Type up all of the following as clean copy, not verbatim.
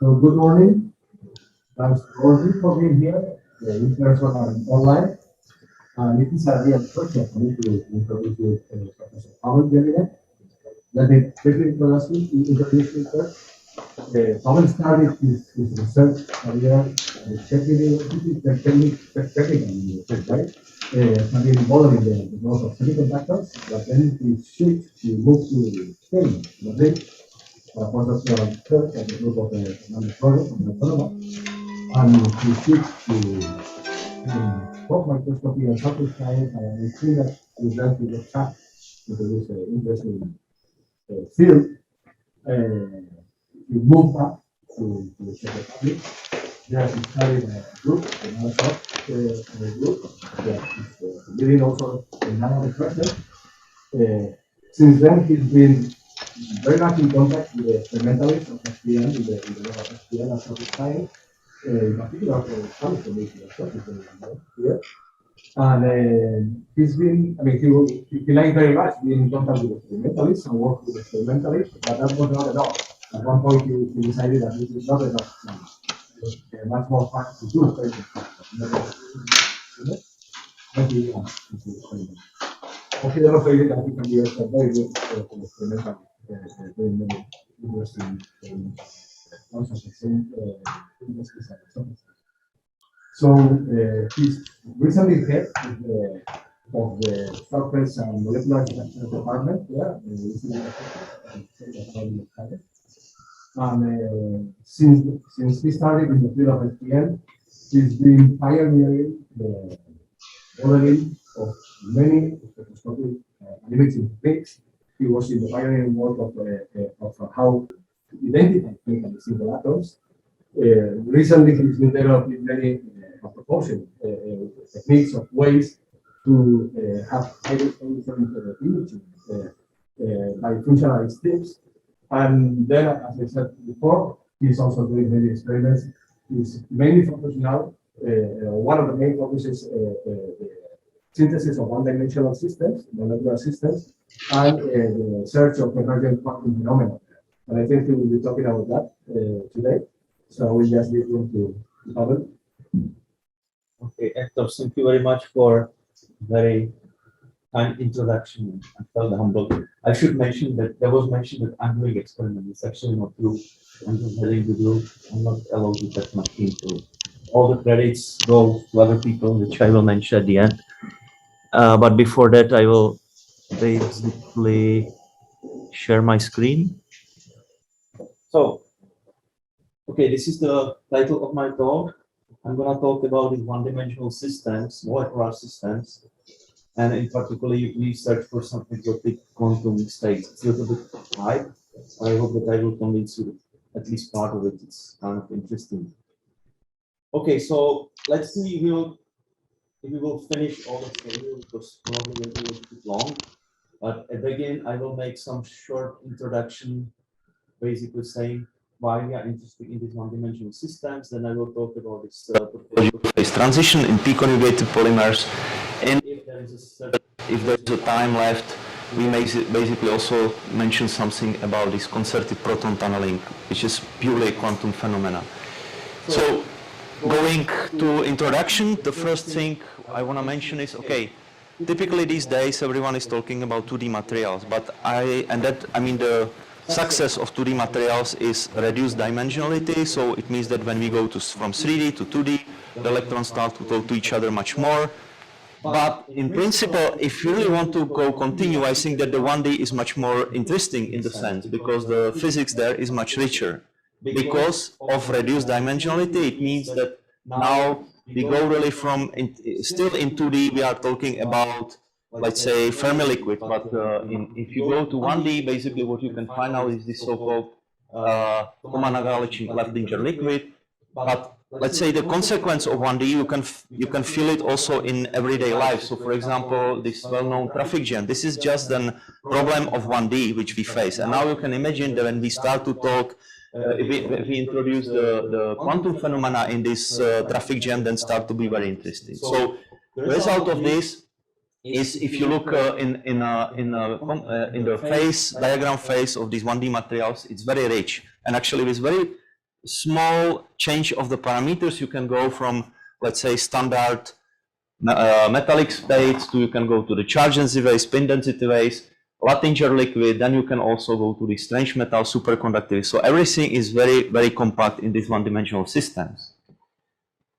So good morning. Thanks to all of you for being here, in person and online. It is a real pleasure for me to introduce you to Professor Pavel Jelinek. Let me briefly introduce you first. Pavel started his research career at the Czech University, technical university, right? Studying modeling the growth of semiconductors, but then he moved to Spain, Madrid, postdoctoral research at the group of the project of the Autónoma, and he switched to both microscopy and surface science, and I think that with that we get back into this interesting field. He moved back to the Czech Republic. There he studied a group, another group that is leading also in Unrestricted. Since then, he's been very much in contact with the experimentalists of SPN, in the level of SPN and surface science, in particular for the Spanish community of surface here. And he's been, I mean, he liked very much being in contact with experimentalists and work with experimentalists, but that was not enough. At one point, he decided that this is not enough. It was much more fun to do he demonstrated that he can be a very good experimental, doing many interesting concepts So he's recently head of the surface and molecular structure department here in the Insitute. And since he started in the field of SPN, he's been pioneering the modeling of many spectroscopic imaging techniques. He was in the pioneering work of how to identify clinically simple atoms. Recently, he's been developing many proposing techniques of ways to have highly different imaging by functionalized tips. And then, as I said before, he's also doing many experiments. He's mainly focused now, one of the main focuses the synthesis of one-dimensional systems, molecular systems, and the search of emergent quantum phenomena. And I think we will be talking about that today. So we just leave room to Pavel. Okay, Aitor, thank you very much for very kind introduction. I felt humbled. I should mention that there was mentioned that I'm doing experiment. It's actually not true. I'm just heading the group. I'm not allowed to touch my team. So all the credits go to other people, which I will mention at the end. But before that, I will basically share my screen. So, okay, this is the title of my talk. I'm going to talk about these one-dimensional systems, molecular systems, and in particular, we search for some exotic quantum states. It's a little bit high. I hope that I will convince you that at least part of it. It's kind of interesting. Okay, so let's see if we will finish all the schedule, because probably will be a little bit long. But at the beginning, I will make some short introduction, basically saying why we are interested in these one-dimensional systems. Then I will talk about this phase transition in p-conjugated polymers. And if there is a time left, we may basically also mention something about this concerted proton tunneling, which is purely a quantum phenomena. So going to introduction, the first thing I want to mention is, okay, typically these days everyone is talking about 2D materials, but the success of 2D materials is reduced dimensionality. So it means that when we go from 3D to 2D, the electrons start to talk to each other much more. But in principle, if you really want to continue, I think that the 1D is much more interesting in the sense, because the physics there is much richer. Because of reduced dimensionality, it means that now we go really from, still in 2D, we are talking about, let's say, Fermi liquid, but if you go to 1D, basically what you can find out is this so-called Tomanaga-Luttinger liquid. But let's say the consequence of 1D, you can feel it also in everyday life. So for example, this well-known traffic jam, this is just a problem of 1D which we face. And now you can imagine that when we start to talk, if we introduce the quantum phenomena in this traffic jam, then start to be very interesting. So the result of this is, if you look in the phase diagram phase of these 1D materials, it's very rich, and actually with very small change of the parameters. You can go from, let's say, standard metallic states to, you can go to the charge density waves, spin density waves, Luttinger liquid, then you can also go to the strange metal superconductivity. So everything is very, very compact in these one-dimensional systems.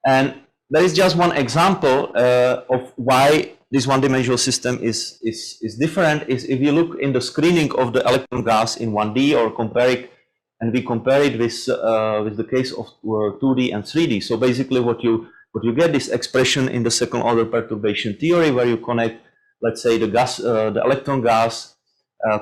And there is just one example of why this one-dimensional system is different, is if you look in the screening of the electron gas in 1D or compare it, and we compare it with the case of 2D and 3D. So basically what you get this expression in the second order perturbation theory, where you connect, let's say, the gas, the electron gas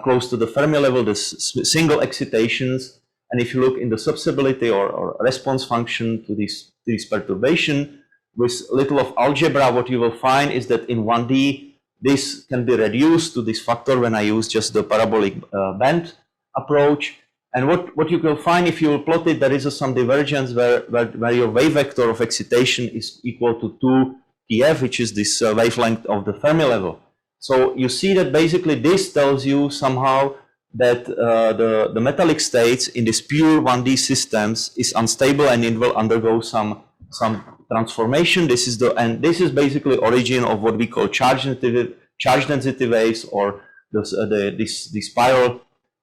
close to the Fermi level, the single excitations, and if you look in the substability or response function to this perturbation, with little of algebra, what you will find is that in 1D, this can be reduced to this factor when I use just the parabolic band approach. And what you will find if you will plot it, there is some divergence where your wave vector of excitation is equal to 2 TF, which is this wavelength of the Fermi level. So you see that basically this tells you somehow that the metallic states in these pure 1D systems is unstable and it will undergo some transformation. This is basically origin of what we call charge density waves, or these spiral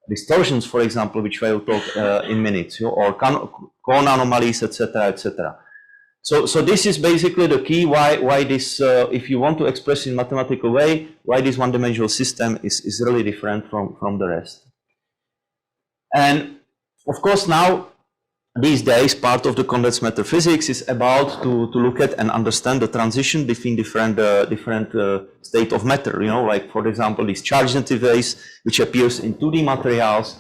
distortions, for example, which I will talk in minutes, or cone anomalies, etc., etc. So this is basically the key why this, if you want to express in mathematical way, why this one-dimensional system is really different from the rest. And of course now, these days, part of the condensed matter physics is about to look at and understand the transition between different state of matter, you know, like for example, these charge density waves, which appears in 2D materials.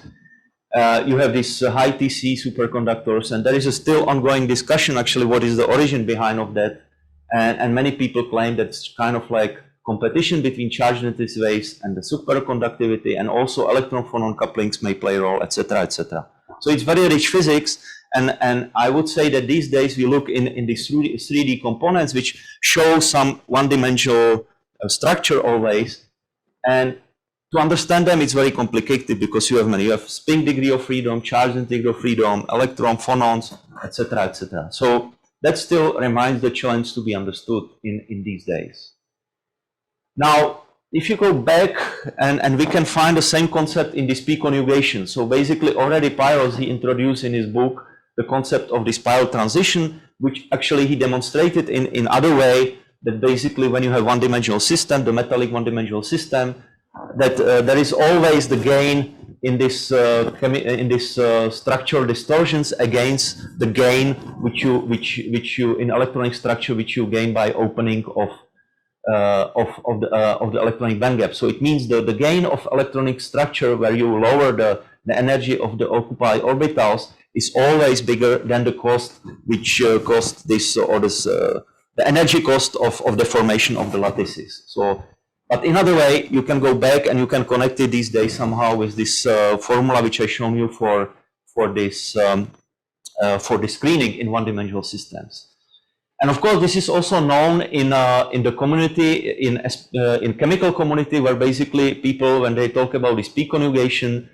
You have these high TC superconductors, and there is a still ongoing discussion actually what is the origin behind of that. And many people claim that it's kind of like competition between charge density waves and the superconductivity, and also electron phonon couplings may play a role, etc., etc. So it's very rich physics, and I would say that these days we look in these 3D components which show some one-dimensional structure always, and to understand them it's very complicated because you have spin degree of freedom, charge degree of freedom, electron phonons, etc., etc. So that still remains the challenge to be understood in these days. Now, if you go back, and we can find the same concept in this P conjugation. So basically already Peierls, he introduced in his book the concept of this spiral transition, which actually he demonstrated in other way, that basically when you have one-dimensional system, the metallic one-dimensional system, that there is always the gain in this structural distortions against the gain which you in electronic structure which you gain by opening of the electronic band gap. So it means the gain of electronic structure where you lower the energy of the occupied orbitals is always bigger than the cost which cost this or this the energy cost of the formation of the lattices. So, but in other way, you can go back and you can connect it these days somehow with this formula which I shown you for this screening in one-dimensional systems. And of course, this is also known in the community, in chemical community, where basically people, when they talk about this P conjugation,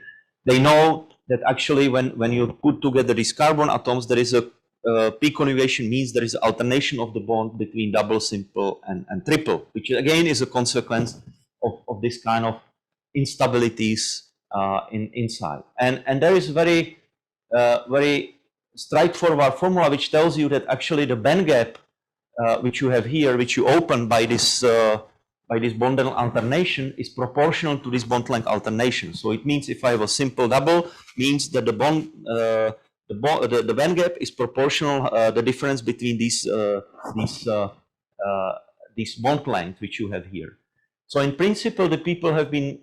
they know that actually when you put together these carbon atoms, there is a P conjugation means there is alternation of the bond between double, simple, and triple, which again is a consequence of this kind of instabilities inside. And there is very straightforward formula which tells you that actually the band gap which you have here, which you open by this bond length alternation, is proportional to this bond length alternation. So it means if I have a simple double, means that the band gap is proportional the difference between these bond length which you have here. So in principle, the people have been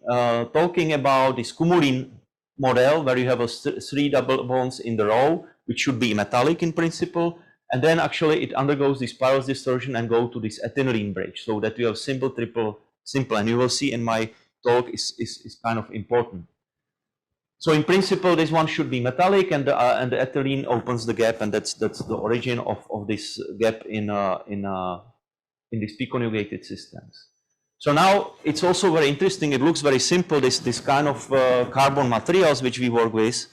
talking about this Cumulin model where you have a 3 double bonds in the row, which should be metallic in principle, and then actually it undergoes this Peierls distortion and go to this ethylene bridge, so that you have simple, triple, simple, and you will see in my talk is kind of important. So in principle, this one should be metallic, and the ethylene opens the gap, and that's the origin of this gap in these P conjugated systems. So now it's also very interesting. It looks very simple. This kind of carbon materials which we work with,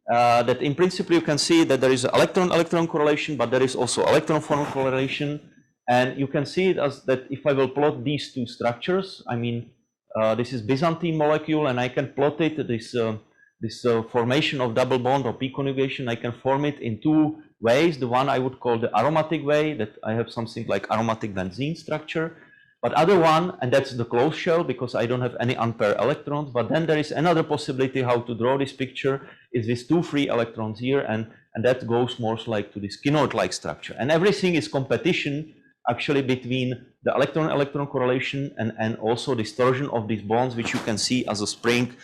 that in principle you can see that there is electron-electron correlation, but there is also electron-form correlation. And you can see it as that if I will plot these two structures, I mean, this is Byzantine molecule, and I can plot it, this formation of double bond or p-conjugation, I can form it in two ways. The one I would call the aromatic way, that I have something like aromatic benzene structure. But other one, and that's the closed shell, because I don't have any unpaired electrons. But then there is another possibility how to draw this picture, is with two free electrons here, and that goes more like to this kinoid-like structure. And everything is competition actually between the electron-electron correlation and also distortion of these bonds, which you can see as a spring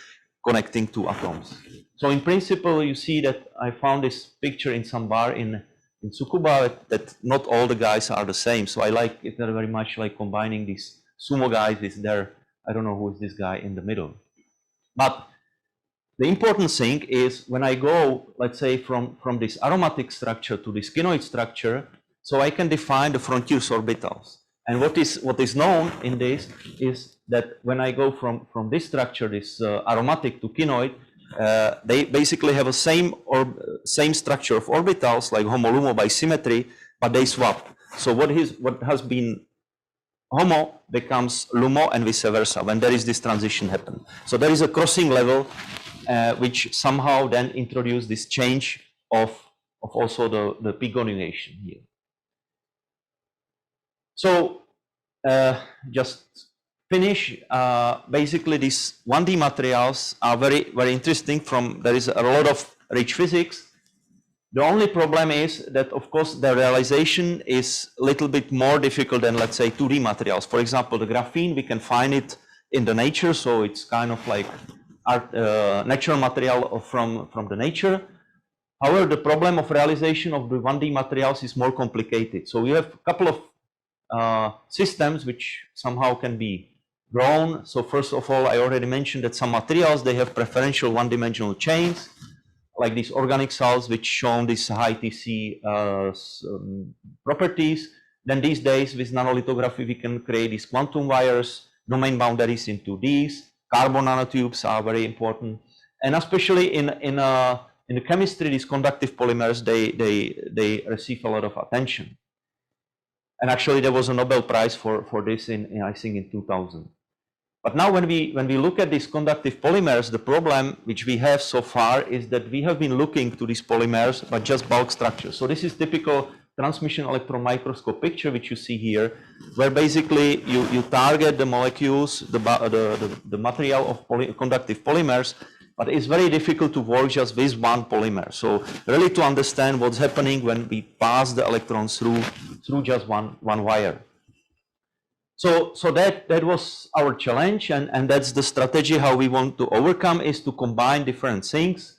connecting two atoms. So in principle, you see that I found this picture in some bar in Tsukuba, that not all the guys are the same. So I like it very much, like combining these sumo guys with their, I don't know who is this guy in the middle. But the important thing is when I go, let's say, from this aromatic structure to this kinoid structure, so I can define the frontiers orbitals. And what is known in this is that when I go from this structure, this aromatic to kinoid, they basically have a same structure of orbitals like homo-LUMO by symmetry, but they swap. So what has been homo becomes LUMO and vice versa when there is this transition happen. So there is a crossing level which somehow then introduce this change of also the p-conjugation here. So just finish, basically these 1D materials are very interesting. There is a lot of rich physics. The only problem is that, of course, the realization is a little bit more difficult than, let's say, 2D materials. For example, the graphene, we can find it in the nature, so it's kind of like natural material from the nature. However, the problem of realization of the 1D materials is more complicated. So we have a couple of systems which somehow can be grown. So first of all, I already mentioned that some materials, they have preferential one-dimensional chains, like these organic salts, which shown these high TC properties. Then these days with nanolithography, we can create these quantum wires, domain boundaries into these. Carbon nanotubes are very important. And especially in the chemistry, these conductive polymers, they receive a lot of attention. And actually, there was a Nobel Prize for this in I think in 2000. But now, when we look at these conductive polymers, the problem which we have so far is that we have been looking to these polymers, but just bulk structures. So this is typical transmission electron microscope picture, which you see here, where basically you target the molecules, the material of conductive polymers. But it's very difficult to work just with one polymer. So really to understand what's happening when we pass the electrons through just one wire. So that was our challenge, and that's the strategy how we want to overcome, is to combine different things.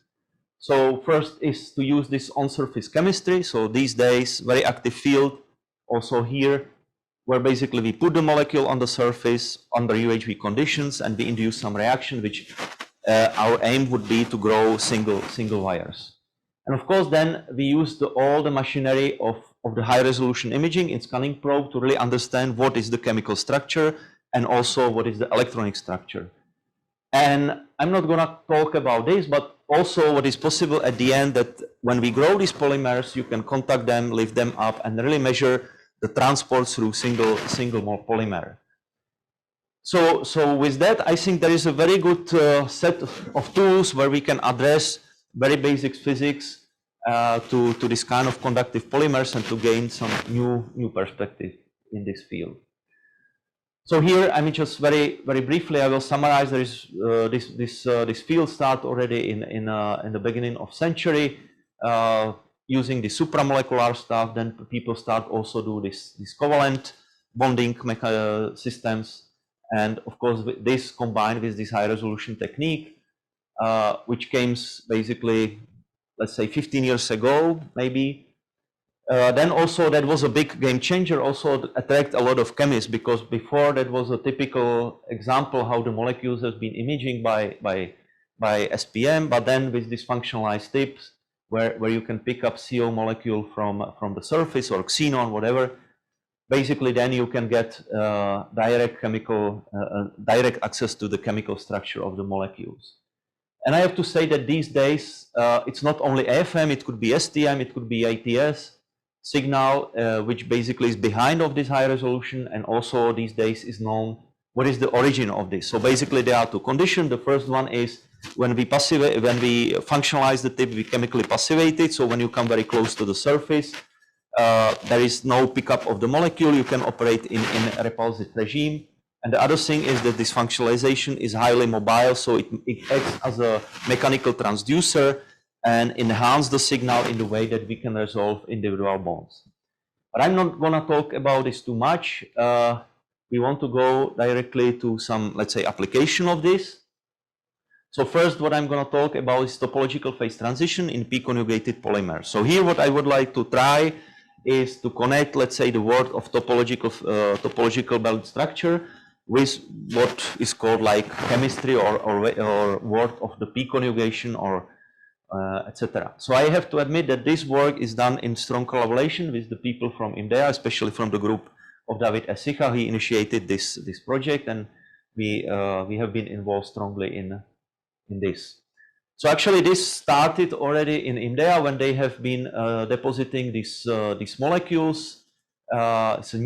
So first is to use this on-surface chemistry. So these days, very active field also here, where basically we put the molecule on the surface under UHV conditions, and we induce some reaction, which our aim would be to grow single wires. And of course, then we use all the machinery of the high resolution imaging in scanning probe to really understand what is the chemical structure and also what is the electronic structure. And I'm not going to talk about this, but also what is possible at the end, that when we grow these polymers, you can contact them, lift them up, and really measure the transport through single mole polymer. So with that, I think there is a very good set of tools where we can address very basic physics to this kind of conductive polymers and to gain some new perspective in this field. So here, I mean, just very briefly, I will summarize. There is this field start already in the beginning of century using the supramolecular stuff. Then people start also do this covalent bonding systems. And of course, this combined with this high resolution technique, which came basically, let's say 15 years ago, maybe. Then also that was a big game changer, also attract a lot of chemists, because before that was a typical example how the molecules have been imaging by SPM, but then with these functionalized tips where you can pick up CO molecule from the surface or xenon, whatever. Basically, then you can get direct access to the chemical structure of the molecules. And I have to say that these days, it's not only AFM, it could be STM, it could be ATS signal, which basically is behind of this high resolution, and also these days is known what is the origin of this. So basically there are two conditions. The first one is when we functionalize the tip, we chemically passivate it. So when you come very close to the surface, there is no pickup of the molecule, you can operate in a repulsive regime. And the other thing is that this functionalization is highly mobile, so it acts as a mechanical transducer and enhance the signal in the way that we can resolve individual bonds. But I'm not going to talk about this too much. We want to go directly to some, let's say, application of this. So first, what I'm going to talk about is topological phase transition in p-conjugated polymers. So here what I would like to try is to connect, let's say, the word of topological belt structure with what is called like chemistry or word of the p-conjugation or etc. So I have to admit that this work is done in strong collaboration with the people from India, especially from the group of David Esicha. He initiated this project, and we have been involved strongly in this. So actually this started already in India when they have been depositing these molecules. It's a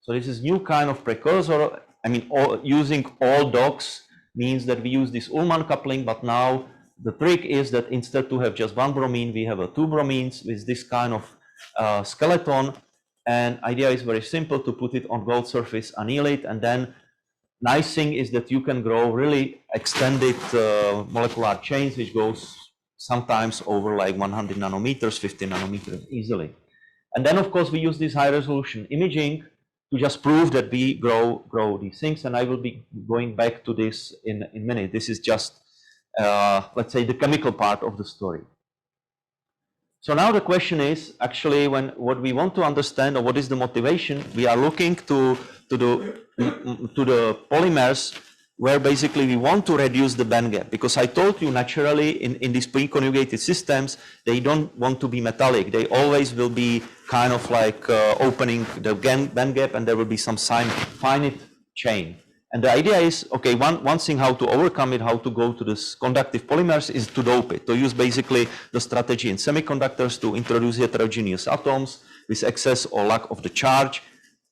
so this is new kind of precursor. I mean, using all dogs means that we use this Ullmann coupling, but now the trick is that instead to have just one bromine, we have two bromines with this kind of skeleton. And idea is very simple: to put it on gold surface, annihilate, and then nice thing is that you can grow really extended molecular chains, which goes sometimes over like 100 nanometers, 50 nanometers easily. And then of course we use this high resolution imaging to just prove that we grow these things, and I will be going back to this in a minute. This is just let's say the chemical part of the story. So now the question is actually what we want to understand, or what is the motivation. We are looking to the polymers where basically we want to reduce the band gap, because I told you naturally in these pre-conjugated systems they don't want to be metallic. They always will be kind of like opening the band gap, and there will be some finite chain. And the idea is, okay, one thing how to overcome it, how to go to this conductive polymers, is to dope it, to use basically the strategy in semiconductors to introduce heterogeneous atoms with excess or lack of the charge.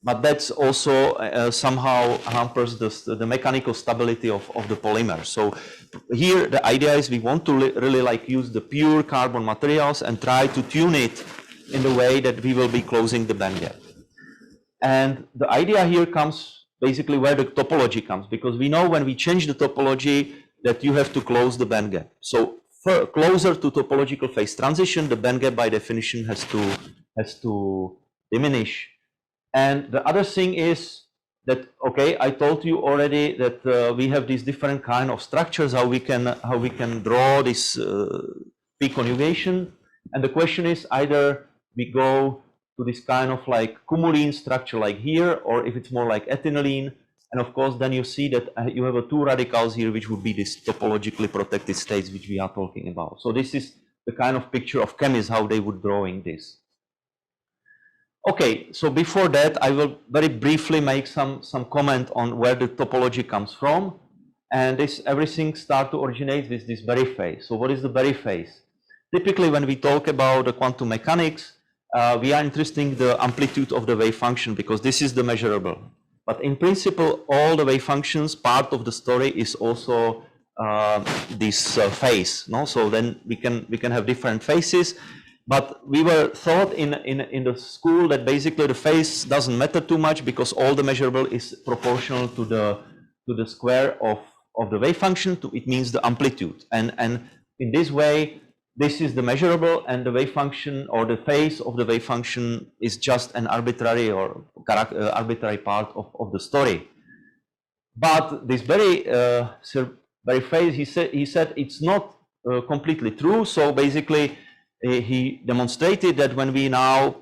But that's also somehow hampers the mechanical stability of the polymer. So here the idea is we want to really like use the pure carbon materials and try to tune it in the way that we will be closing the band gap. And the idea here comes basically where the topology comes, because we know when we change the topology that you have to close the band gap. So for closer to topological phase transition, the band gap by definition has to diminish. And the other thing is that, okay, I told you already that we have these different kind of structures, how we can draw this p-conjugation. And the question is either we go to this kind of like cumulene structure like here, or if it's more like ethylene. And of course, then you see that you have two radicals here, which would be this topologically protected states, which we are talking about. So this is the kind of picture of chemists, how they would drawing this. Okay, so before that, I will very briefly make some comment on where the topology comes from. And this everything start to originate with this Berry phase. So what is the Berry phase? Typically, when we talk about the quantum mechanics, we are interested in the amplitude of the wave function, because this is the measurable. But in principle, all the wave functions, part of the story is also this phase. No? So then we can have different phases. But we were taught in the school that basically the phase doesn't matter too much, because all the measurable is proportional to the square of the wave function. It means the amplitude. And in this way, this is the measurable, and the wave function or the phase of the wave function is just an arbitrary or arbitrary part of the story. But this very phase, he said it's not completely true. So basically, he demonstrated that when we now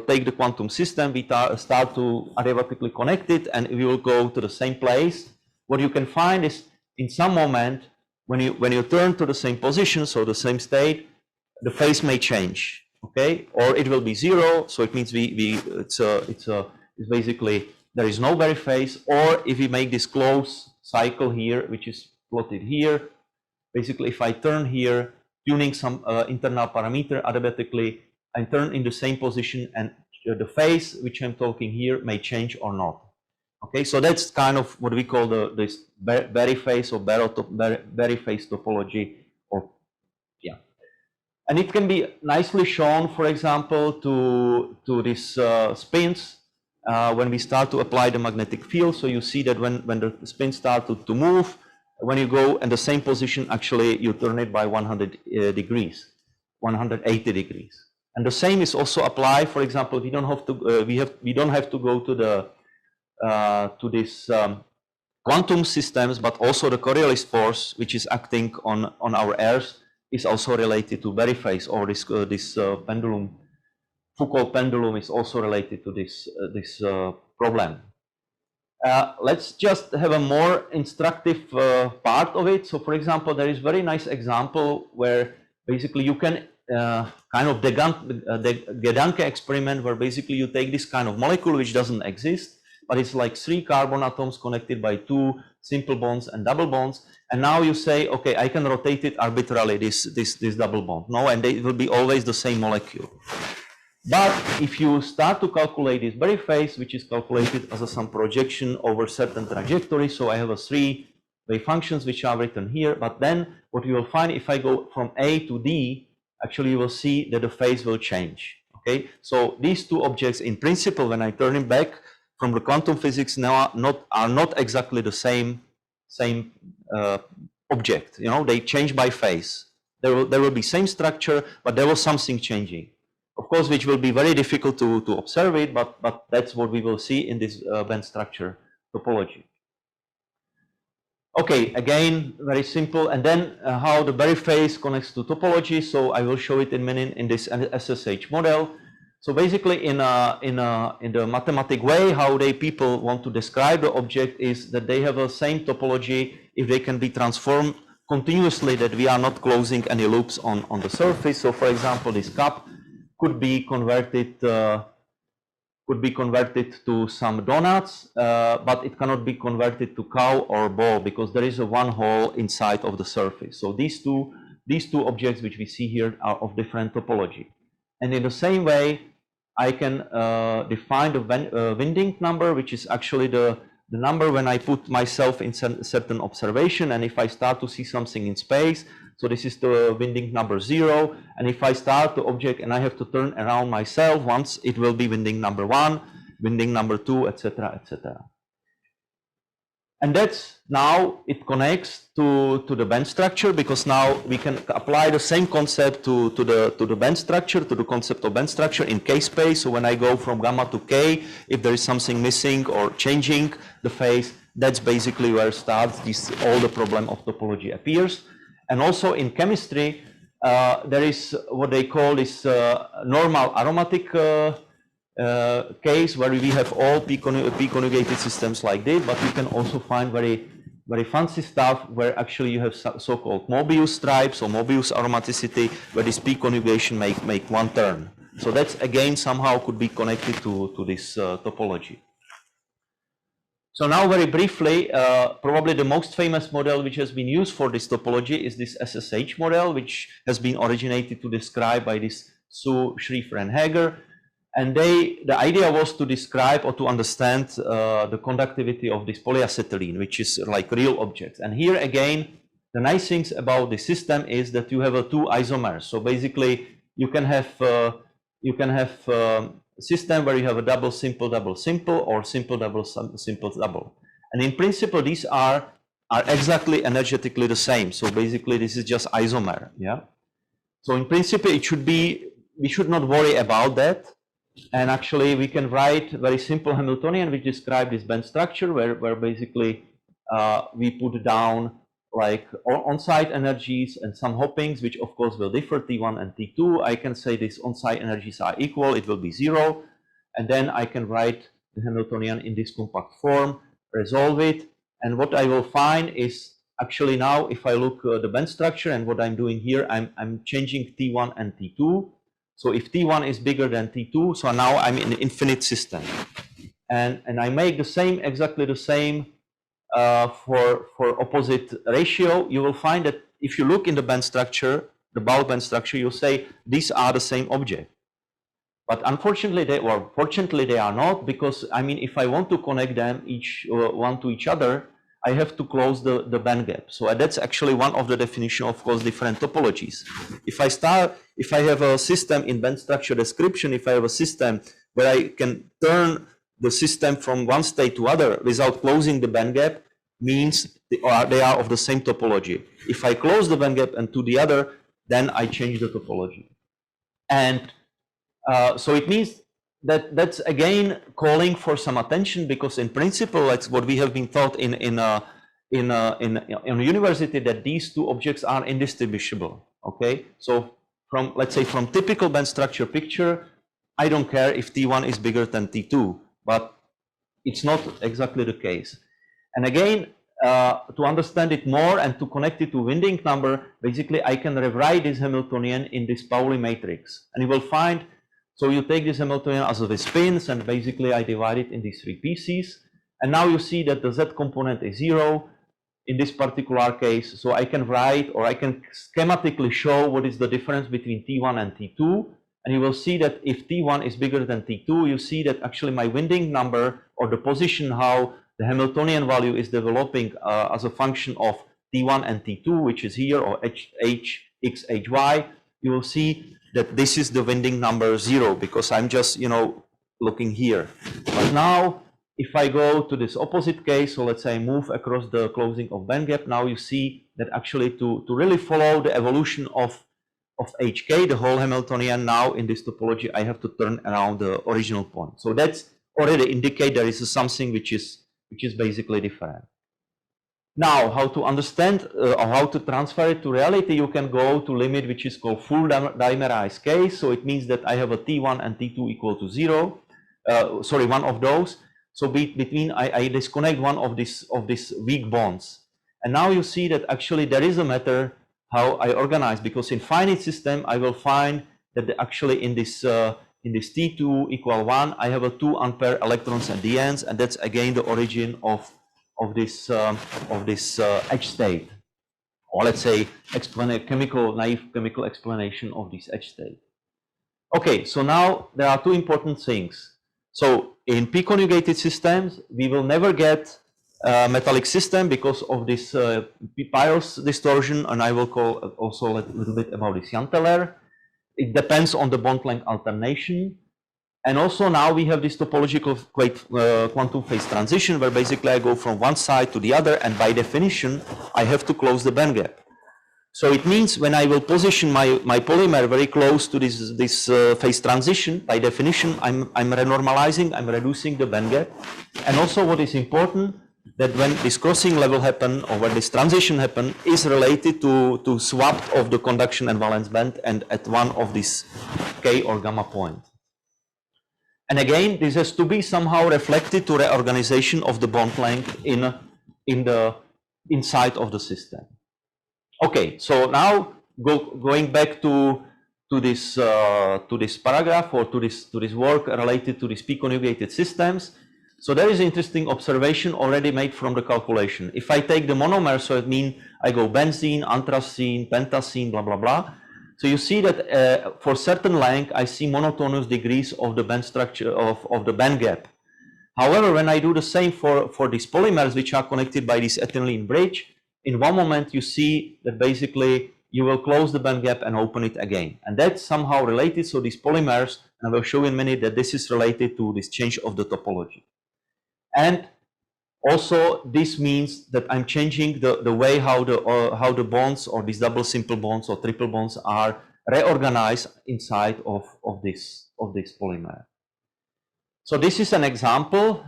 take the quantum system, we start to adiabatically connect it, and we will go to the same place. What you can find is in some moment, when you turn to the same position, so the same state, the phase may change, okay, or it will be zero. So it means it's basically there is no Berry phase, or if we make this closed cycle here, which is plotted here, basically if I turn here, tuning some internal parameter automatically, I turn in the same position, and the phase which I'm talking here may change or not. Okay, so that's kind of what we call this Berry phase or Berry phase topology, or yeah. And it can be nicely shown, for example, to these spins when we start to apply the magnetic field. So you see that when the spins start to move, when you go in the same position, actually you turn it by 100 degrees, 180 degrees. And the same is also applied. For example, we don't have to we don't have to go to the to this quantum systems, but also the Coriolis force, which is acting on our Earth, is also related to Berry phase, or this pendulum, Foucault pendulum, is also related to this problem. Let's just have a more instructive part of it. So, for example, there is very nice example where basically you can kind of the Gedanke experiment, where basically you take this kind of molecule which doesn't exist, but it's like 3 carbon atoms connected by 2 simple bonds and double bonds, and now you say, okay, I can rotate it arbitrarily, this double bond. No, and it will be always the same molecule. But if you start to calculate this Berry phase, which is calculated as some projection over certain trajectory, so I have a 3 wave functions which are written here, but then what you will find, if I go from A to D, actually you will see that the phase will change. Okay, so these 2 objects, in principle, when I turn it back from the quantum physics, now are not exactly the same object. You know, they change by phase. There will be same structure, but there was something changing. Of course, which will be very difficult to observe it, but that's what we will see in this band structure topology. Okay, again, very simple. And then how the Berry phase connects to topology. So I will show it in a minute in this SSH model. So basically, in the mathematic way, how people want to describe the object is that they have a same topology if they can be transformed continuously, that we are not closing any loops on the surface. So, for example, this cup could be converted to some donuts, but it cannot be converted to cow or ball because there is a one hole inside of the surface. So these two objects which we see here are of different topology. And in the same way, I can define the winding number, which is actually the number when I put myself in certain observation, and if I start to see something in space. So this is the winding number 0, and if I start the object and I have to turn around myself once, it will be winding number 1, winding number 2, etc., etc. And that's now it connects to the band structure, because now we can apply the same concept to the band structure, to the concept of band structure in K space. So when I go from gamma to K, if there is something missing or changing the phase, that's basically where starts all the problem of topology appears. And also in chemistry, there is what they call this normal aromatic case, where we have all p-conjugated systems like this, but you can also find very fancy stuff where actually you have so-called Mobius stripes or Mobius aromaticity, where this p-conjugation make one turn. So that's again somehow could be connected to this topology. So now very briefly, probably the most famous model which has been used for this topology is this SSH model, which has been originated to describe by this Su, Schrieffer, and Hager. And the idea was to describe or to understand the conductivity of this polyacetylene, which is like real objects. And here again, the nice things about the system is that you have 2 isomers. So basically, you can have system where you have a double, simple, or simple, double, simple, double. And in principle, these are exactly energetically the same. So basically, this is just isomer. Yeah. So in principle, it should be, we should not worry about that. And actually, we can write very simple Hamiltonian which describe this band structure, where basically we put down like on-site energies and some hoppings, which of course will differ, T1 and T2. I can say these on-site energies are equal, it will be 0. And then I can write the Hamiltonian in this compact form, resolve it. And what I will find is actually now, if I look at the band structure and what I'm doing here, I'm changing T1 and T2. So if T1 is bigger than T2, so now I'm in an infinite system. and I make the same, exactly the same for opposite ratio, you will find that if you look in the band structure, the bulk band structure, you'll say these are the same object. But unfortunately, fortunately, they are not, because I mean, if I want to connect them each one to each other, I have to close the band gap. So that's actually one of the definition of course different topologies. If I have a system in band structure description, if I have a system where I can turn the system from one state to other without closing the band gap, means they are of the same topology. If I close the band gap and to the other, then I change the topology. And so it means that that's again calling for some attention, because in principle, that's what we have been taught in university, that these two objects are indistinguishable. Okay, so from, let's say, from typical band structure picture, I don't care if T1 is bigger than T2, but it's not exactly the case. And again, to understand it more and to connect it to winding number, basically I can rewrite this Hamiltonian in this Pauli matrix, and you will find. So you take this Hamiltonian as the spins, and basically I divide it in these three pieces. And now you see that the Z component is 0 in this particular case. So I can write, or I can schematically show what is the difference between T1 and T2. And you will see that if T1 is bigger than T2, you see that actually my winding number, or the position how the Hamiltonian value is developing as a function of T1 and T2, which is here, or H, X, H, Y, you will see that this is the winding number 0, because I'm just, you know, looking here. But now, if I go to this opposite case, so let's say I move across the closing of band gap, now you see that actually to really follow the evolution of HK, the whole Hamiltonian, now in this topology, I have to turn around the original point. So that's already indicate there is something which is basically different. Now, how to understand or how to transfer it to reality, you can go to limit which is called full Dimerize case. So it means that I have a T1 and T2 equal to 0. Sorry, one of those. So between I disconnect one of these weak bonds. And now you see that actually there is a matter how I organize, because in finite system I will find that actually in this T2 equal 1, I have a 2 unpaired electrons at the ends, and that's again the origin of this H state, or let's say naive chemical explanation of this H state. Okay, so now there are two important things. So in p-conjugated systems, we will never get a metallic system because of this Peierls distortion, and I will call also a little bit about this Janteler. It depends on the bond length alternation. And also now we have this topological quantum phase transition, where basically I go from one side to the other, and by definition I have to close the band gap. So it means when I will position my polymer very close to this phase transition, by definition I'm renormalizing, I'm reducing the band gap. And also what is important, that when this crossing level happen, or when this transition happen, is related to swap of the conduction and valence band, and at one of these K or gamma point. And again, this has to be somehow reflected to reorganization of the bond length inside of the system. Okay, so now going back to this paragraph, or to this work related to these p-conjugated systems. So there is an interesting observation already made from the calculation. If I take the monomer, so it means I go benzene, anthracene, pentacene, blah blah blah. So you see that for certain length, I see monotonous degrees of the band structure of the band gap. However, when I do the same for these polymers, which are connected by this ethylene bridge, in one moment you see that basically you will close the band gap and open it again. And that's somehow related. So these polymers, and I will show in a minute that this is related to this change of the topology. And also, this means that I'm changing the way how the bonds, or these double simple bonds or triple bonds, are reorganized inside of this polymer. So this is an example.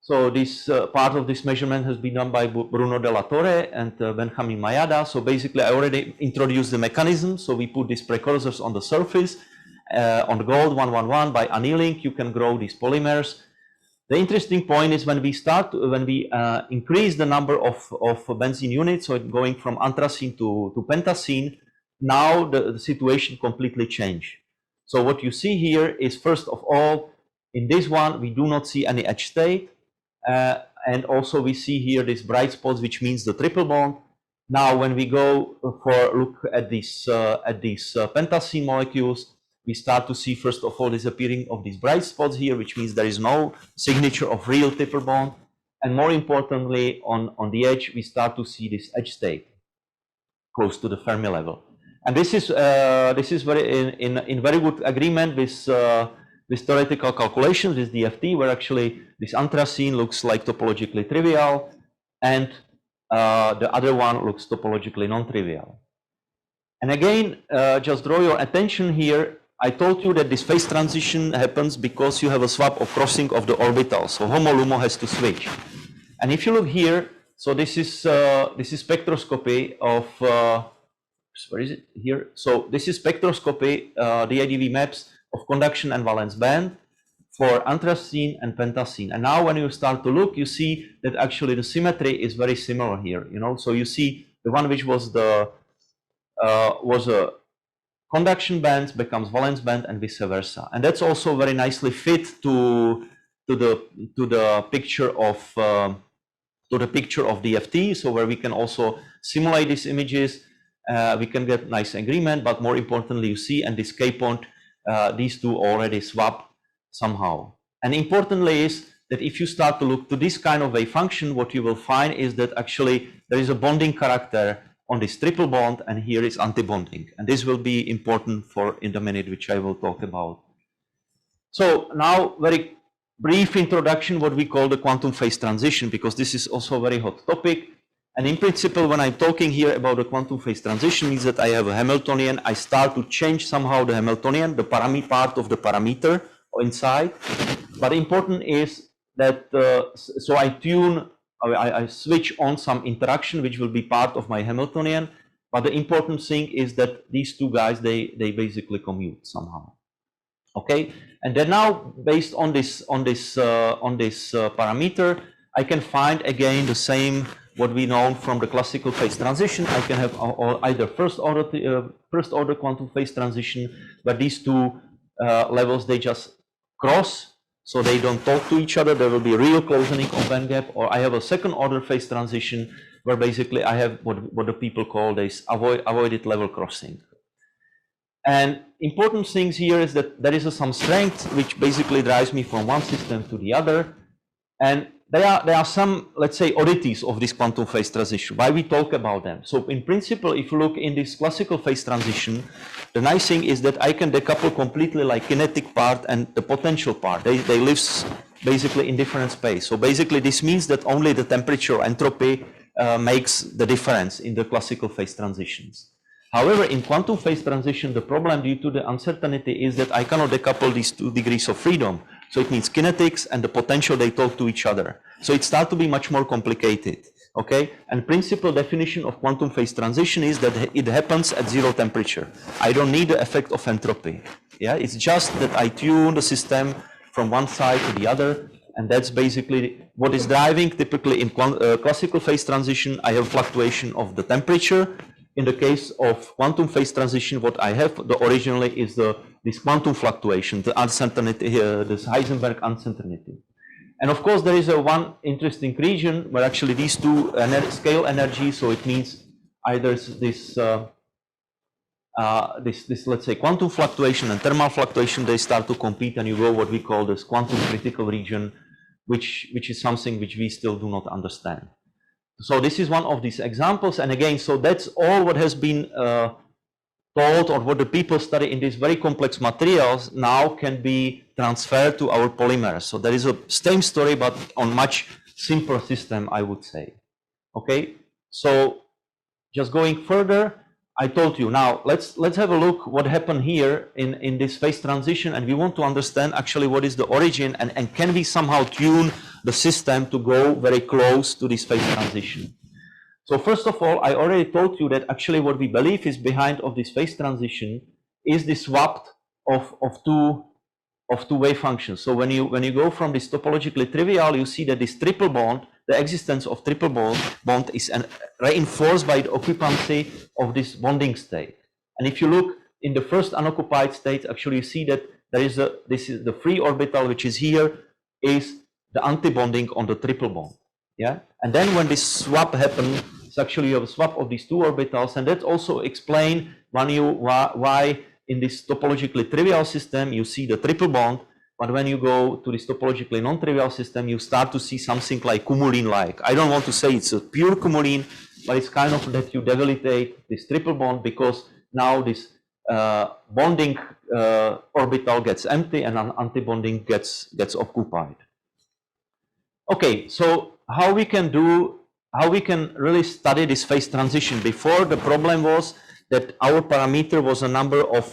So this part of this measurement has been done by Bruno Della Torre and Benjamin Mayada. So basically, I already introduced the mechanism. So we put these precursors on the surface. On the gold 111, by annealing, you can grow these polymers. The interesting point is when we increase the number of benzene units, so going from anthracene to pentacene, now the situation completely changed. So what you see here is, first of all, In this one, we do not see any edge state. And also we see here these bright spots, which means the triple bond. Now, when we go for look at these pentacene molecules, we start to see, first of all, disappearing of these bright spots here, which means there is no signature of real triple bond. And more importantly, on the edge, we start to see this edge state close to the Fermi level. And this is very in very good agreement with theoretical calculations with DFT, where actually this anthracene looks like topologically trivial, and the other one looks topologically non-trivial. And again, just draw your attention here. I told you that this phase transition happens because you have a swap of crossing of the orbitals. So HOMO-LUMO has to switch. And if you look here, so this is spectroscopy of where is it here? So this is spectroscopy, DIDV maps of conduction and valence band for anthracene and pentacene. And now when you start to look, you see that actually the symmetry is very similar here. You know, so you see the one which was a conduction band becomes valence band and vice versa. And that's also very nicely fit to the picture of DFT. So where we can also simulate these images, we can get nice agreement. But more importantly, you see, and this K point, these two already swap somehow. And importantly is that if you start to look to this kind of wave function, what you will find is that actually there is a bonding character on this triple bond, and here is anti-bonding. And this will be important for in the minute, which I will talk about. So now very brief introduction, what we call the quantum phase transition, because this is also a very hot topic. And in principle, when I'm talking here about the quantum phase transition, means that I have a Hamiltonian, I start to change somehow the Hamiltonian, the part of the parameter inside. But important is that, so I tune, I switch on some interaction, which will be part of my Hamiltonian. But the important thing is that these two guys, they basically commute somehow. Okay, and then now based on this parameter, I can find again the same what we know from the classical phase transition. I can have either first order quantum phase transition, but these two levels, they just cross, so they don't talk to each other. There will be a real closing of band gap. Or I have a second order phase transition where basically I have what the people call this avoided level crossing. And important things here is that there is some strength which basically drives me from one system to the other. And there are some, let's say, oddities of this quantum phase transition. Why we talk about them? So in principle, if you look in this classical phase transition, the nice thing is that I can decouple completely like kinetic part and the potential part. They live basically in different space. So basically this means that only the temperature entropy makes the difference in the classical phase transitions. However, in quantum phase transition, the problem due to the uncertainty is that I cannot decouple these 2 degrees of freedom. So it means kinetics and the potential, they talk to each other. So it starts to be much more complicated, okay? And principal definition of quantum phase transition is that it happens at 0 temperature. I don't need the effect of entropy, yeah? It's just that I tune the system from one side to the other, and that's basically what is driving. Typically in classical phase transition, I have fluctuation of the temperature. In the case of quantum phase transition, what I have originally is this quantum fluctuation, the uncertainty, this Heisenberg uncertainty. And of course, there is one interesting region where actually these two scale energy. So it means either this let's say quantum fluctuation and thermal fluctuation, they start to compete, and you go what we call this quantum critical region, which is something which we still do not understand. So this is one of these examples, and again, so that's all what has been taught, or what the people study in these very complex materials now can be transferred to our polymers. So there is a same story, but on much simpler system, I would say. Okay, so just going further, I told you now let's have a look what happened here in this phase transition, and we want to understand actually what is the origin, and can we somehow tune the system to go very close to this phase transition. So first of all, I already told you that actually what we believe is behind of this phase transition is the swap of two wave functions. So when you go from this topologically trivial, you see that this triple bond, the existence of triple bond is reinforced by the occupancy of this bonding state. And if you look in the first unoccupied state, actually you see that there is this is the free orbital, which is here, is the anti-bonding on the triple bond. Yeah, and then when this swap happens, it's actually you have a swap of these two orbitals, and that also explain why in this topologically trivial system you see the triple bond, but when you go to this topologically non-trivial system, you start to see something like cumulene-like. I don't want to say it's a pure cumulene, but it's kind of that you debilitate this triple bond because now this bonding orbital gets empty and an anti-bonding gets occupied. Okay, so how we can really study this phase transition? Before, the problem was that our parameter was a number of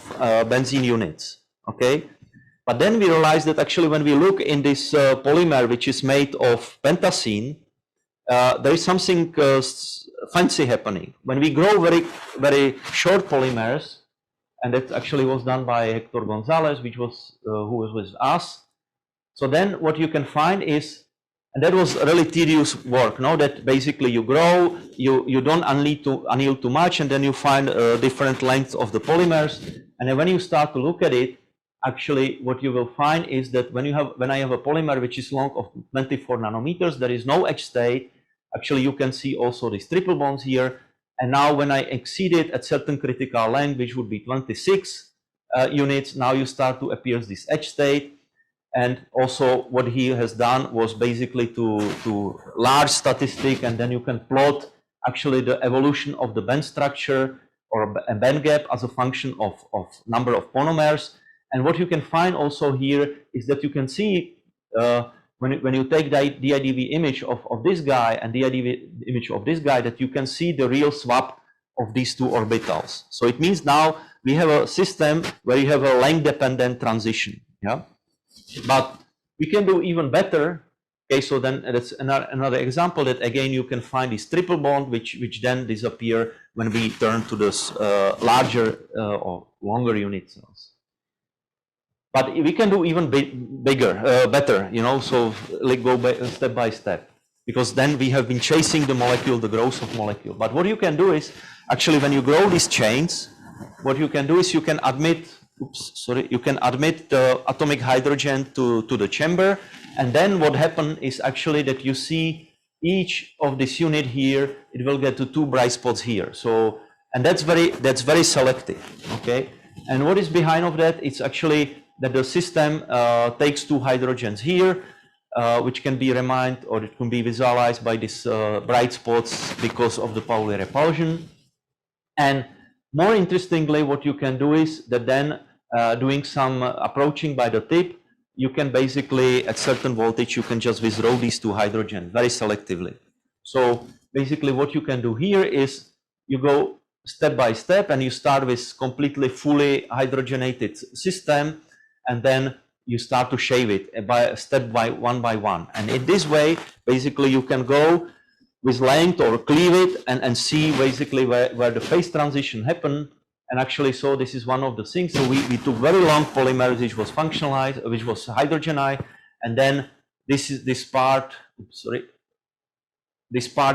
benzene units, okay? But then we realized that actually when we look in this polymer, which is made of pentacene, there is something fancy happening. When we grow very short polymers, and that actually was done by Hector Gonzalez, who was with us. So then what you can find is, and that was really tedious work, no? That basically you grow, you don't anneal too much, and then you find different lengths of the polymers. And then when you start to look at it, actually what you will find is that when I have a polymer which is long of 24 nanometers, there is no edge state. Actually, you can see also these triple bonds here. And now when I exceed it at certain critical length, which would be 26 units, now you start to appear this edge state. And also what he has done was basically to large statistic, and then you can plot actually the evolution of the band structure or a band gap as a function of number of monomers. And what you can find also here is that you can see when you take the DIDV image of this guy and the DIDV image of this guy, that you can see the real swap of these two orbitals. So it means now we have a system where you have a length dependent transition. Yeah. But we can do even better. Okay, so then that's another example that again you can find this triple bond which then disappear when we turn to this larger or longer unit cells. But we can do even better, you know. So let's go step by step, because then we have been chasing the molecule, the growth of molecule. But what you can do is actually when you grow these chains, what you can do is you can admit. You can admit the atomic hydrogen to the chamber, and then what happens is actually that you see each of this unit here, it will get to two bright spots here. So, and that's very selective, okay? And what is behind of that? It's actually that the system takes two hydrogens here, which can be reminded, or it can be visualized by these bright spots because of the Pauli repulsion. And more interestingly, what you can do is that then doing some approaching by the tip, you can basically at certain voltage you can just withdraw these two hydrogens very selectively. So basically what you can do here is you go step by step and you start with completely fully hydrogenated system, and then you start to shave it by one by one. And in this way basically you can go with length or cleave it and see basically where the phase transition happened. And actually, so this is one of the things. So we took very long polymers which was functionalized, which was hydrogenized, and then this part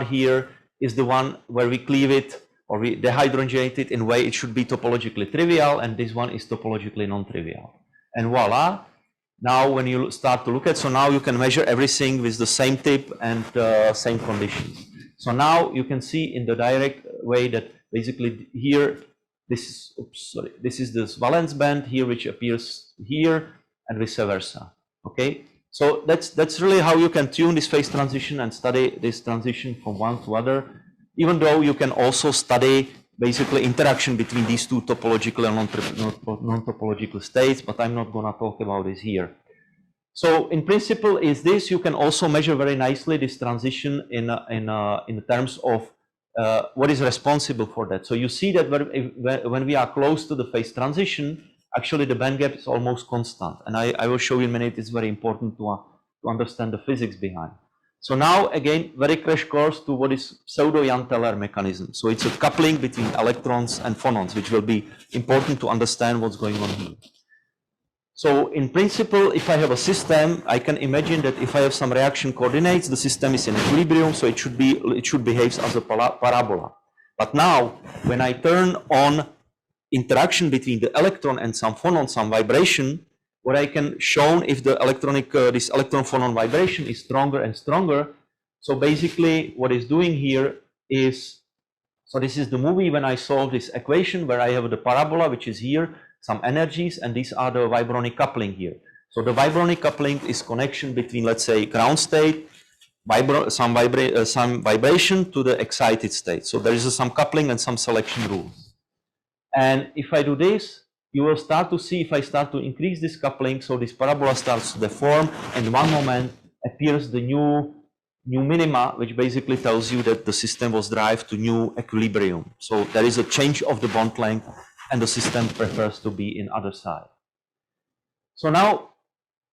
here is the one where we cleave it or we dehydrogenate it in a way it should be topologically trivial, and this one is topologically non-trivial. And voila! Now when you start to look at, so now you can measure everything with the same tip and same conditions. So now you can see in the direct way that basically here, this is this valence band here which appears here and vice versa. Okay, so that's really how you can tune this phase transition and study this transition from one to other, even though you can also study basically interaction between these two topological and non-topological states, but I'm not going to talk about this here. So in principle is this, you can also measure very nicely this transition in terms of what is responsible for that. So you see that when we are close to the phase transition, actually the band gap is almost constant. And I will show you in a minute, it's very important to understand the physics behind. So now again, very crash course to what is pseudo-Jahn-Teller mechanism. So it's a coupling between electrons and phonons, which will be important to understand what's going on here. So in principle, if I have a system, I can imagine that if I have some reaction coordinates, the system is in equilibrium, so it should behave as a parabola. But now, when I turn on interaction between the electron and some phonon, some vibration, what I can show if the electronic, this electron phonon vibration is stronger and stronger. So basically what it's doing here is, so this is the movie when I solve this equation where I have the parabola, which is here, some energies, and these are the vibronic coupling here. So the vibronic coupling is connection between, let's say, ground state, some vibration to the excited state. So there is some coupling and some selection rules. And if I do this, you will start to see if I start to increase this coupling, so this parabola starts to deform, and one moment appears the new minima, which basically tells you that the system was driven to new equilibrium. So there is a change of the bond length, and the system prefers to be in other side. So now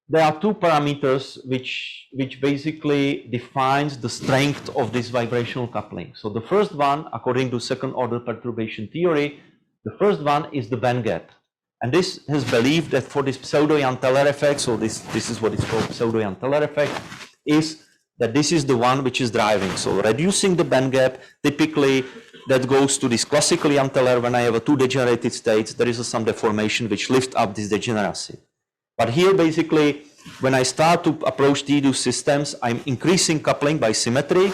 there are two parameters which basically defines the strength of this vibrational coupling. So the first one, according to second order perturbation theory, the first one is the band gap. And this is believed that for this pseudo-Young Teller effect, so this is what is called pseudo-Young Teller effect, is that this is the one which is driving. So reducing the band gap, typically that goes to this classical Young Teller. When I have a two degenerated states, there is some deformation which lifts up this degeneracy. But here basically, when I start to approach these systems, I'm increasing coupling by symmetry,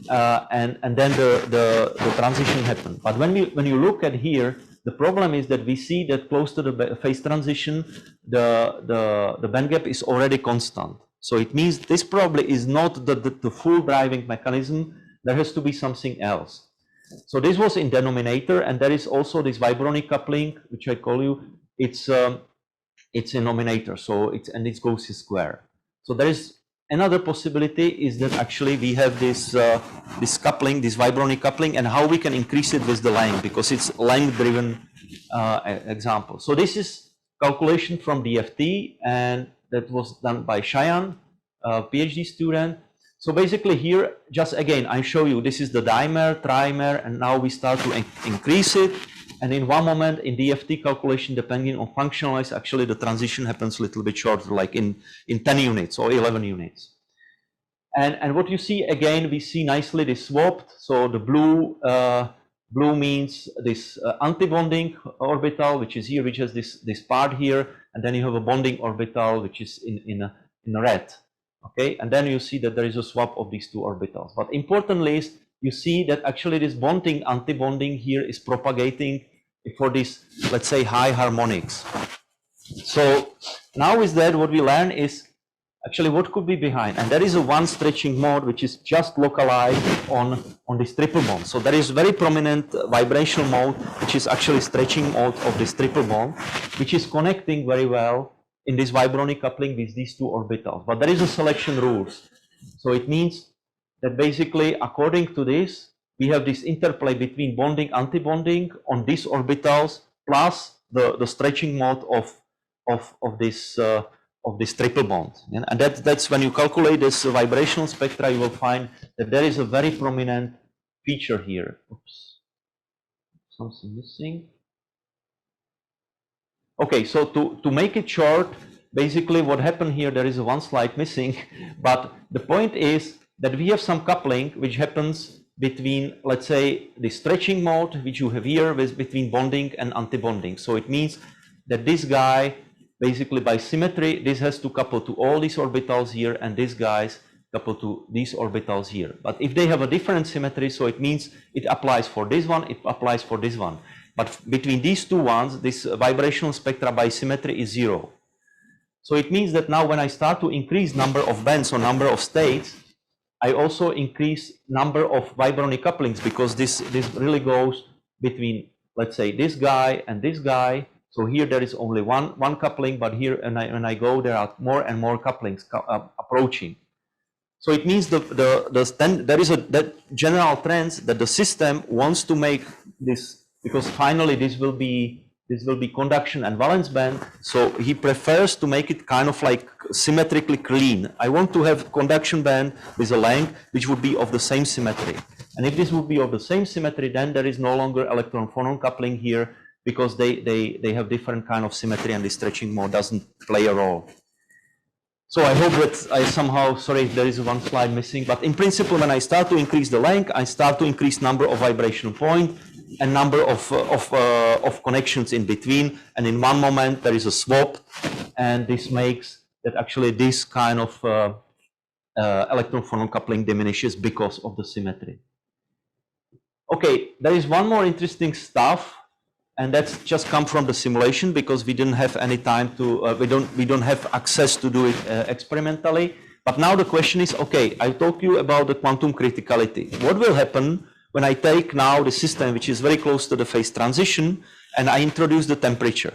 and then the transition happens. But when you look at here, the problem is that we see that close to the phase transition, the band gap is already constant. So it means this probably is not the full driving mechanism. There has to be something else. So this was in denominator, and there is also this vibronic coupling, which I call you, it's in nominator. So it goes to square. So there is another possibility is that actually we have this this coupling, this vibronic coupling, and how we can increase it with the length, because it's length-driven example. So this is calculation from DFT, and that was done by Cheyenne, a PhD student. So basically here, just again, I show you this is the dimer, trimer, and now we start to increase it. And in one moment in DFT calculation, depending on functionalize, actually the transition happens a little bit shorter, like in 10 units or 11 units. And what you see again, we see nicely this swapped. So the blue means this anti-bonding orbital, which is here, which has this part here, and then you have a bonding orbital, which is in red. Okay, and then you see that there is a swap of these two orbitals. But importantly is you see that actually this bonding anti-bonding here is propagating for this, let's say, high harmonics. So now is that what we learn is actually what could be behind, and there is a one stretching mode which is just localized on this triple bond. So there is very prominent vibrational mode which is actually stretching mode of this triple bond, which is connecting very well in this vibronic coupling with these two orbitals. But there is a selection rules. So it means that basically according to this, we have this interplay between bonding, anti-bonding on these orbitals plus the stretching mode of this triple bond. And that's when you calculate this vibrational spectra, you will find that there is a very prominent feature here. Oops, something missing. Okay, so to make it short, basically what happened here, there is one slide missing, but the point is that we have some coupling which happens between, let's say, the stretching mode, which you have here, with between bonding and anti-bonding. So it means that this guy, basically by symmetry, this has to couple to all these orbitals here, and these guys couple to these orbitals here. But if they have a different symmetry, so it means it applies for this one, it applies for this one. But between these two ones, this vibrational spectra by symmetry is 0. So it means that now when I start to increase number of bands or number of states, I also increase number of vibronic couplings, because this really goes between, let's say, this guy and this guy. So here there is only one coupling, but here when I go, there are more and more couplings approaching. So it means there is that general trend that the system wants to make this, because finally this will be conduction and valence band. So he prefers to make it kind of like symmetrically clean. I want to have conduction band with a length which would be of the same symmetry. And if this would be of the same symmetry, then there is no longer electron phonon coupling here, because they have different kind of symmetry, and the stretching mode doesn't play a role. So I hope that I somehow, sorry if there is one slide missing, but in principle, when I start to increase the length, I start to increase number of vibrational points and number of connections in between. And in one moment, there is a swap, and this makes that actually this kind of electron-phonon coupling diminishes because of the symmetry. Okay, there is one more interesting stuff, and that's just come from the simulation because we didn't have any time to, we don't have access to do it experimentally. But now the question is, okay, I talked to you about the quantum criticality. What will happen when I take now the system which is very close to the phase transition and I introduce the temperature?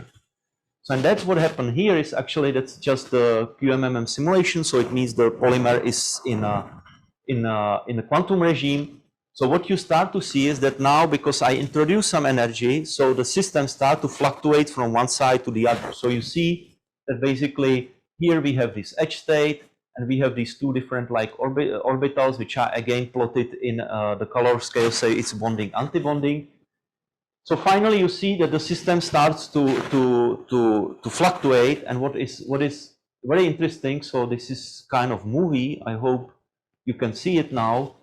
So, and that's what happened here is actually that's just the QMMM simulation. So it means the polymer is in a quantum regime. So what you start to see is that now, because I introduce some energy, so the system start to fluctuate from one side to the other. So you see that basically here we have this edge state, and we have these two different like orbitals, which are again plotted in the color scale, say it's bonding, anti-bonding. So finally you see that the system starts to fluctuate, and what is very interesting, so this is kind of movie, I hope you can see it now.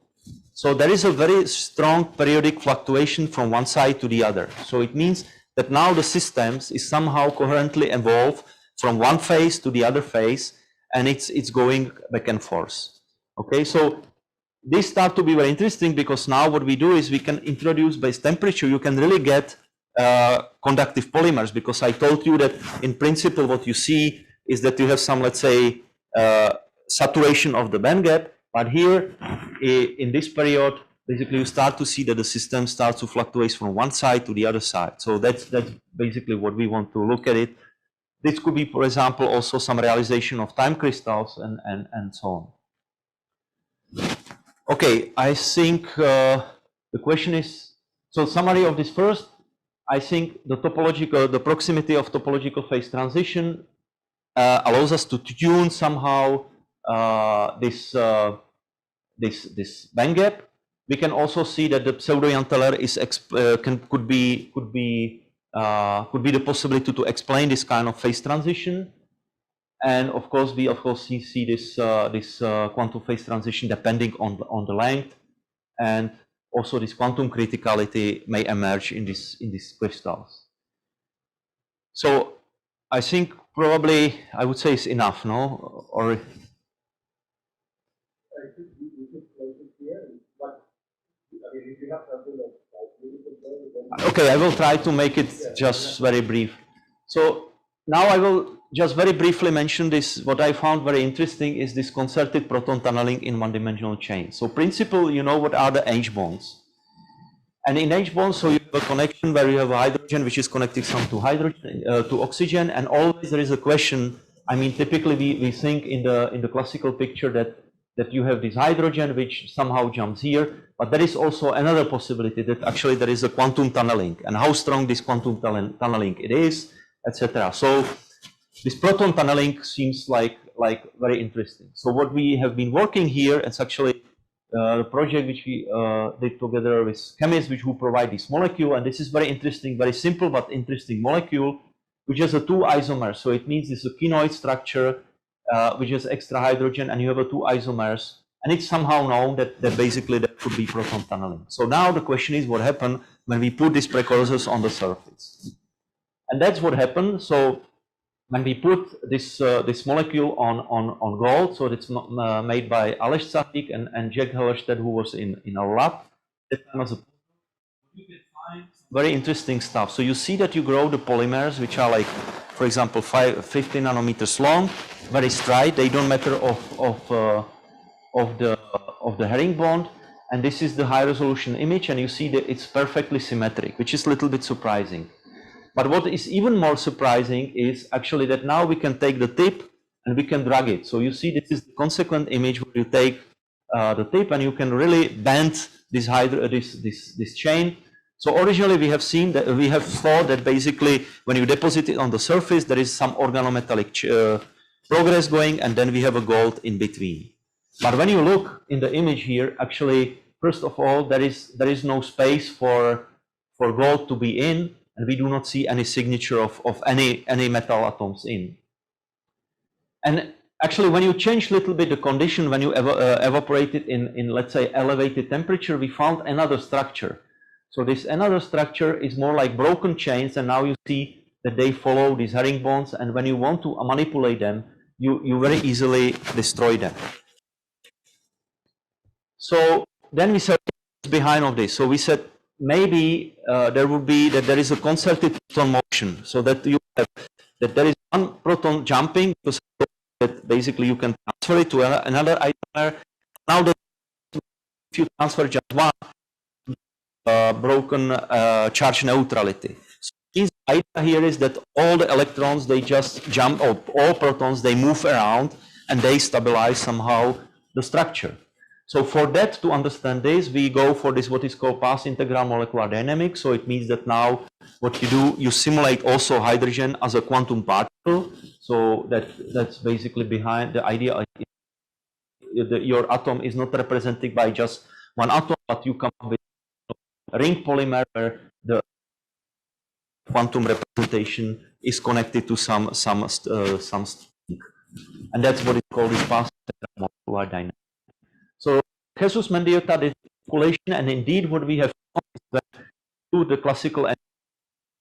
So there is a very strong periodic fluctuation from one side to the other. So it means that now the systems is somehow coherently evolved from one phase to the other phase, and it's going back and forth. Okay, so this start to be very interesting because now what we do is we can introduce based temperature, you can really get conductive polymers, because I told you that in principle what you see is that you have some, let's say, saturation of the band gap. But here, in this period, basically you start to see that the system starts to fluctuate from one side to the other side. So that's basically what we want to look at it. This could be, for example, also some realization of time crystals and so on. Okay, I think the question is, so summary of this first, I think the proximity of topological phase transition allows us to tune somehow this band gap. We can also see that the pseudo-Young Teller is could be the possibility to explain this kind of phase transition, and of course we see this quantum phase transition depending on the length, and also this quantum criticality may emerge in these crystals. So I think probably I would say it's enough, no? Or okay, I will try to make it just very brief. So now I will just very briefly mention this. What I found very interesting is this concerted proton tunneling in one-dimensional chain. So principle, you know what are the H bonds. And in H bonds, so you have a connection where you have a hydrogen which is connecting some to hydrogen to oxygen, and always there is a question. I mean, typically we think in the classical picture that you have this hydrogen which somehow jumps here, but there is also another possibility that actually there is a quantum tunneling, and how strong this quantum tunneling it is, etc. So this proton tunneling seems like very interesting. So what we have been working here, it's actually a project which we did together with chemists who provide this molecule, and this is very interesting, very simple but interesting molecule, which has a 2 isomers. So it means it's a quinoid structure which has extra hydrogen, and you have a 2 isomers, and it's somehow known that basically that could be proton tunneling. So now the question is what happened when we put these precursors on the surface, and that's what happened. So when we put this molecule on gold, so it's made by Aleš Sahík and Jack Hellerstedt, who was in our lab. That was you can find very interesting stuff. So you see that you grow the polymers, which are like, for example, 50 nanometers long, very straight. They don't matter of the herring bond, and this is the high resolution image, and you see that it's perfectly symmetric, which is a little bit surprising. But what is even more surprising is actually that now we can take the tip and we can drag it. So you see this is the consequent image where you take the tip and you can really bend this chain. So originally we have seen that we have thought that basically when you deposit it on the surface there is some organometallic progress going, and then we have a gold in between. But when you look in the image here, actually first of all there is no space for gold to be in, and we do not see any signature of any metal atoms in. And actually when you change a little bit the condition, when you evaporate it in let's say elevated temperature, we found another structure. So this another structure is more like broken chains, and now you see that they follow these herringbones, and when you want to manipulate them, you very easily destroy them. So then we said behind of this. So we said maybe there would be that there is a concerted proton motion, so that you have that there is one proton jumping, because that basically you can transfer it to another isomer. Now that if you transfer just one, broken charge neutrality. So the idea here is that all the electrons, they just jump, or all protons, they move around and they stabilize somehow the structure. So for that, to understand this, we go for this what is called path integral molecular dynamics. So it means that now what you do, you simulate also hydrogen as a quantum particle. So that's basically behind the idea. Your atom is not represented by just one atom, but you come up with a ring polymer where the quantum representation is connected to some string, and that's what is called this path integral molecular dynamics. So Jesus Mendieta did calculation, and indeed what we have found is that to the classical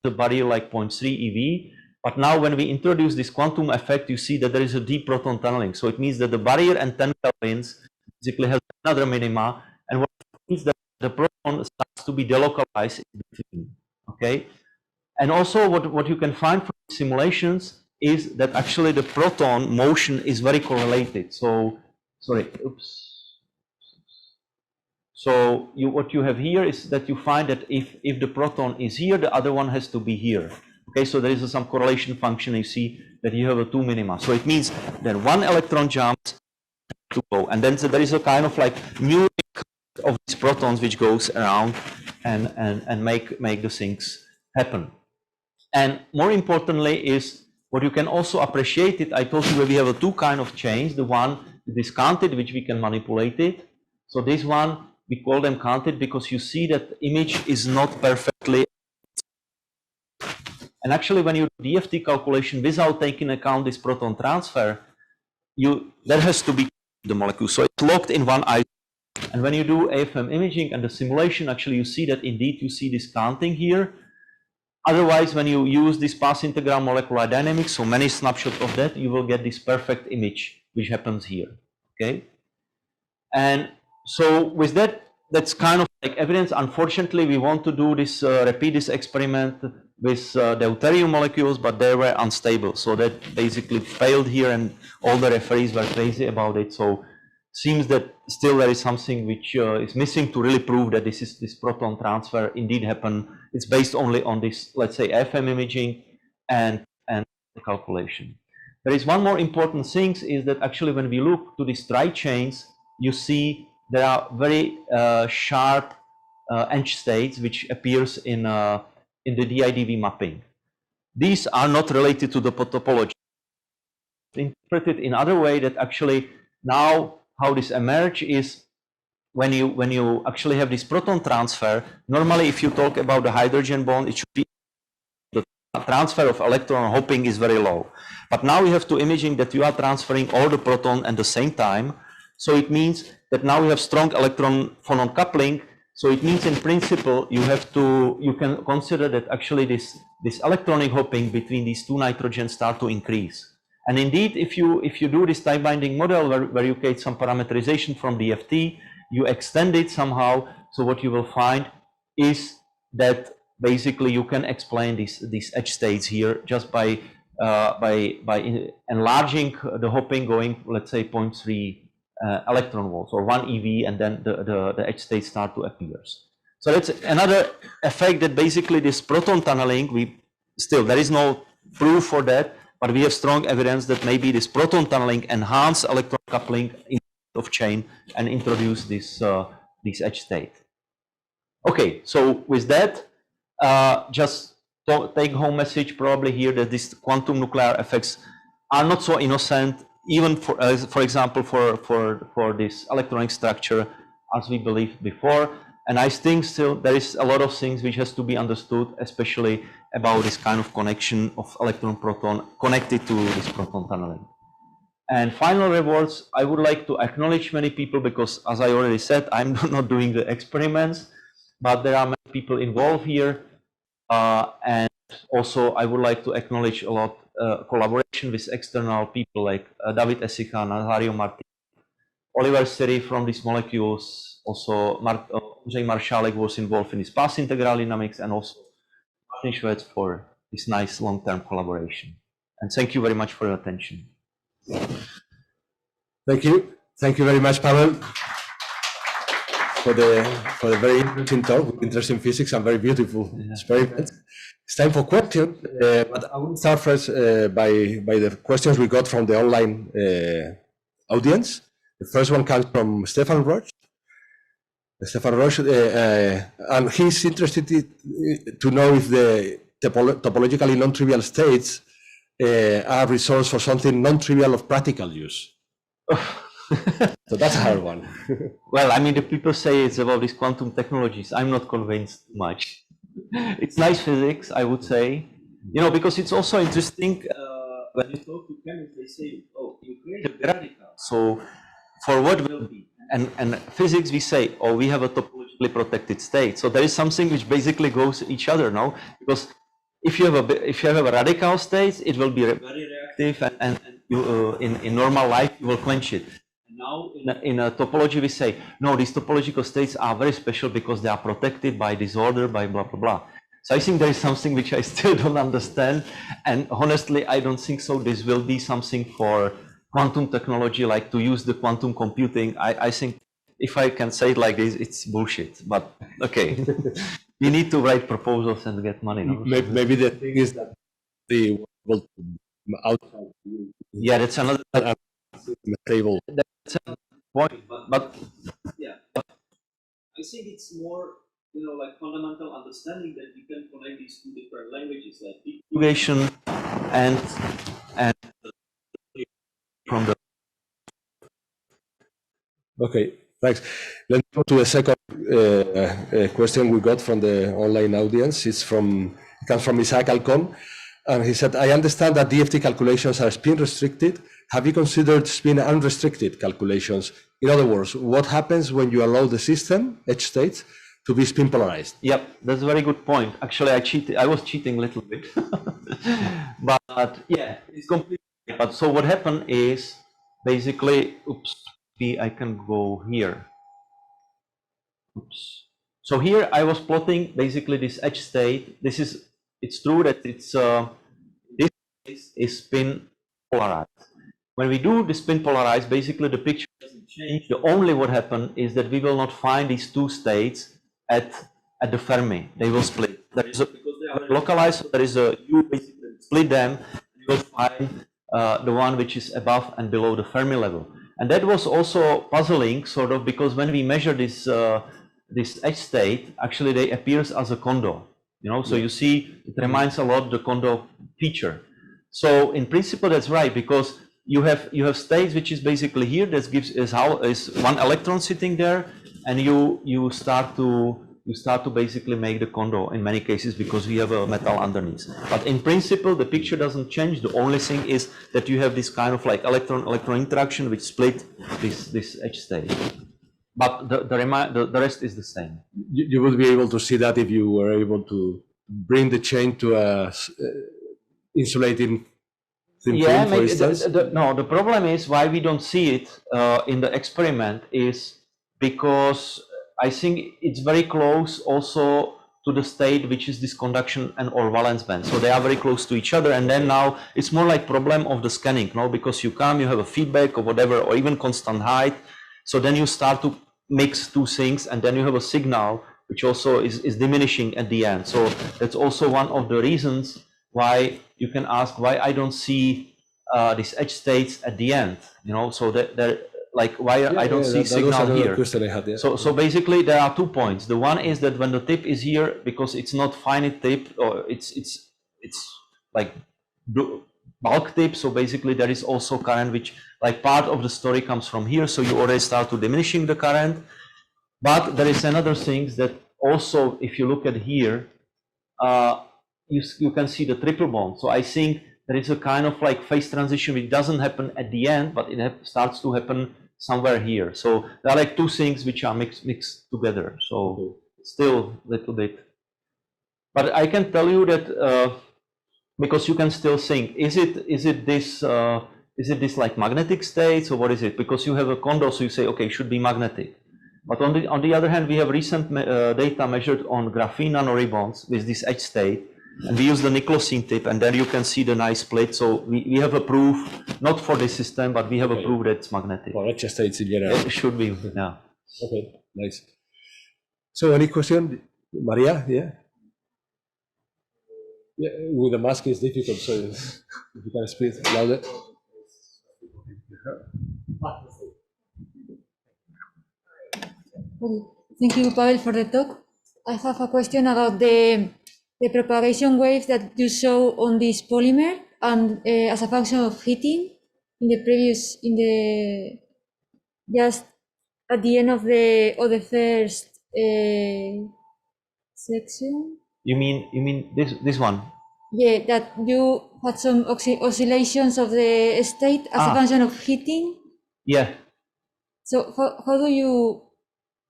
the barrier like 0.3 eV, but now when we introduce this quantum effect, you see that there is a deep proton tunneling. So it means that the barrier and 10 kelvins basically has another minima, and what means that the proton starts to be delocalized in between. Okay, and also what you can find from simulations is that actually the proton motion is very correlated. So sorry, oops. So what you have here is that you find that if the proton is here, the other one has to be here. Okay, so there is some correlation function. You see that you have a 2 minima. So it means that one electron jumps to go, and then there is a kind of like music of these protons which goes around and make the things happen. And more importantly is what you can also appreciate it. I told you that we have a two kind of chains. The one is counted, which we can manipulate it. So this one, we call them counted because you see that image is not perfectly. And actually when you do DFT calculation without taking account this proton transfer, there has to be the molecule. So it's locked in one isomer. And when you do AFM imaging and the simulation, actually you see that indeed you see this counting here. Otherwise, when you use this path integral molecular dynamics, so many snapshots of that, you will get this perfect image, which happens here. Okay. And so with that, that's kind of like evidence. Unfortunately, we want to do this, repeat this experiment with the deuterium molecules, but they were unstable. So that basically failed here, and all the referees were crazy about it. So seems that still there is something which is missing to really prove that this proton transfer indeed happened. It's based only on this, let's say, FM imaging and the calculation. There is one more important thing is that actually when we look to these tri chains, you see there are very sharp edge states which appears in the DIDV mapping. These are not related to the topology. Interpreted in other way that actually now how this emerge is when you actually have this proton transfer. Normally, if you talk about the hydrogen bond, it should be the transfer of electron hopping is very low. But now you have to imagine that you are transferring all the proton at the same time. So it means that now we have strong electron phonon coupling. So it means in principle you can consider that actually this electronic hopping between these two nitrogens start to increase. And indeed, if you do this time binding model where you get some parameterization from DFT, you extend it somehow. So what you will find is that basically you can explain these edge states here just by enlarging the hopping, going, let's say, 0.3 electron volts or 1 eV, and then the edge states start to appear. So that's another effect, that basically this proton tunneling, there is no proof for that, but we have strong evidence that maybe this proton tunneling enhance electron coupling of chain and introduce this edge state. Okay, so with that, just take home message probably here that these quantum nuclear effects are not so innocent, even for example for this electronic structure as we believed before. And I think still there is a lot of things which has to be understood, especially about this kind of connection of electron-proton connected to this proton tunneling. And final rewards, I would like to acknowledge many people, because as I already said, I'm not doing the experiments, but there are many people involved here, and also I would like to acknowledge a lot collaboration with external people like David Esicha, Nazario Martin, Oliver Seri from these molecules, also Ondřej Maršálek was involved in this path integral dynamics, and also Martin Schwetz for this nice long-term collaboration. And thank you very much for your attention. Thank you. Thank you very much, Pavel, for the very interesting talk with interesting physics and very beautiful experiment. It's time for questions, but I will start first by the questions we got from the online audience. The first one comes from Stefan Roche. And he's interested to know if the topologically non-trivial states are a resource for something non-trivial of practical use. So that's a hard one. Well, I mean, the people say it's about these quantum technologies. I'm not convinced much. It's nice physics, I would say. You know, because it's also interesting when you talk to chemists, they say, oh, you create a radical. So for what will be? And physics, we say, oh, we have a topologically protected state. So there is something which basically goes each other, no? Because if you have a radical state, it will be very reactive, and you, in normal life you will quench it. And now in a topology we say, no, these topological states are very special because they are protected by disorder, by blah blah blah. So I think there is something which I still don't understand, and honestly I don't think so. This will be something for quantum technology, like to use the quantum computing. I think, if I can say it like this, it's bullshit, but okay. We need to write proposals and get money. No? Maybe the thing is that they will outside. Yeah, that's another table. That's a point, but yeah, I think it's more, you know, like fundamental understanding that you can connect these two different languages, like equation and from the. Okay, thanks. Let's go to a second question we got from the online audience. It comes from Isaac Alcon, and he said, I understand that DFT calculations are spin restricted. Have you considered spin unrestricted calculations? In other words, what happens when you allow the system, edge states, to be spin polarized? Yep, that's a very good point. Actually, I was cheating a little bit, but yeah, it's completely. But so what happened is basically, oops, I can go here. Oops. So here I was plotting basically this edge state. It's true that it's this is spin polarized. When we do the spin polarized, basically the picture doesn't change. The only what happened is that we will not find these two states at the Fermi. They will split. Because they are localized, so there is a you basically split them. You will find the one which is above and below the Fermi level. And that was also puzzling, sort of, because when we measure this this edge state, actually they appears as a condo. You know, so you see, it reminds a lot of the condo feature. So in principle, that's right, because you have states which is basically here. That gives is one electron sitting there, and you start to basically make the condo in many cases because we have a metal underneath. But in principle, the picture doesn't change. The only thing is that you have this kind of like electron interaction which split this edge state. But the rest is the same. You would be able to see that if you were able to bring the chain to a insulating thin film, for instance. No, the problem is why we don't see it in the experiment is because I think it's very close also to the state which is this conduction and or valence band. So they are very close to each other, and then now it's more like problem of the scanning, no? Because you have a feedback or whatever, or even constant height. So then you start to mix two things, and then you have a signal which also is diminishing at the end. So that's also one of the reasons why you can ask why I don't see these edge states at the end. You know, so that like why I don't see signal here. So basically there are 2 points. The one is that when the tip is here, because it's not finite tip, or it's like bulk tip, so basically there is also current which, like, part of the story comes from here, so you already start to diminishing the current. But there is another thing that also, if you look at here, you can see the triple bond. So I think there is a kind of like phase transition which doesn't happen at the end, but it starts to happen somewhere here. So there are like two things which are mixed together. So still a little bit. But I can tell you that because you can still think, is it this like magnetic states or what is it? Because you have a condo, so you say, okay, it should be magnetic. But on the other hand, we have recent data measured on graphene nanoribbons with this edge state, and we use the niclosine tip, and then you can see the nice split. So we have a proof, not for this system, but we have a proof that it's magnetic. For edge states in general. It should be, yeah. Okay, nice. So any question, Maria? Yeah. Yeah, with the mask it's difficult, so if you can speak louder. Thank you, Pavel, for the talk. I have a question about the propagation waves that you show on this polymer and as a function of heating just at the end of the first section. You mean this one? Yeah, that you had some oscillations of the state as a function of heating. Yeah. So how do you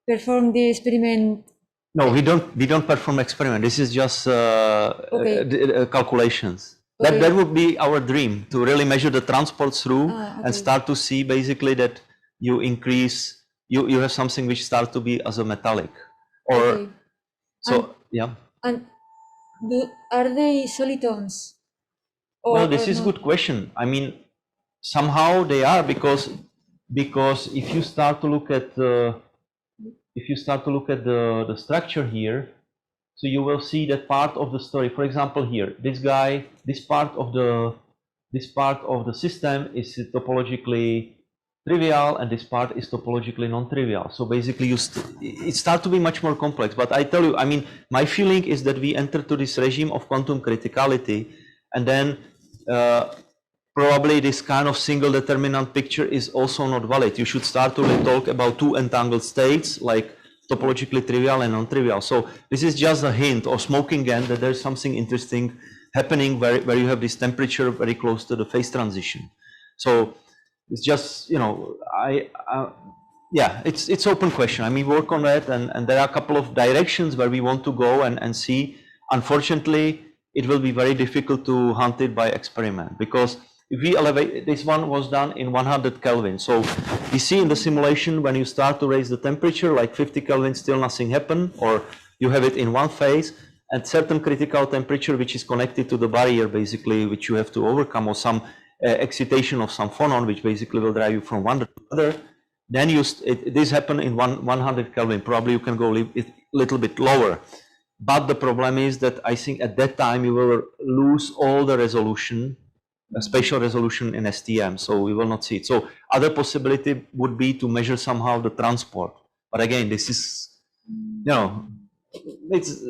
perform the experiment? No, we don't perform experiment. This is just calculations. Okay. That would be our dream, to really measure the transport through and start to see basically that you increase, you have something which starts to be as a metallic. Or so yeah. And are they solitons? Well, this is a good question. I mean, somehow they are, because if you start to look at the structure here, so you will see that part of the story. For example, here, this part of the system is topologically trivial, and this part is topologically non-trivial. So basically, it starts to be much more complex. But I tell you, I mean, my feeling is that we enter to this regime of quantum criticality, and then probably this kind of single determinant picture is also not valid. You should start to talk about two entangled states, like topologically trivial and non-trivial. So this is just a hint or smoking gun that there's something interesting happening where you have this temperature very close to the phase transition. So it's just, yeah, it's open question. I mean, work on that, and there are a couple of directions where we want to go and see. Unfortunately, it will be very difficult to hunt it by experiment, because if we elevate, this one was done in 100 Kelvin. So we see in the simulation, when you start to raise the temperature, like 50 Kelvin, still nothing happen, or you have it in one phase, at certain critical temperature, which is connected to the barrier, basically, which you have to overcome, or some excitation of some phonon, which basically will drive you from one to the other. Then this happen in 100 Kelvin. Probably you can go a little bit lower. But the problem is that I think at that time you will lose all the resolution, spatial resolution in STM, so we will not see it. So other possibility would be to measure somehow the transport. But again, this is, it's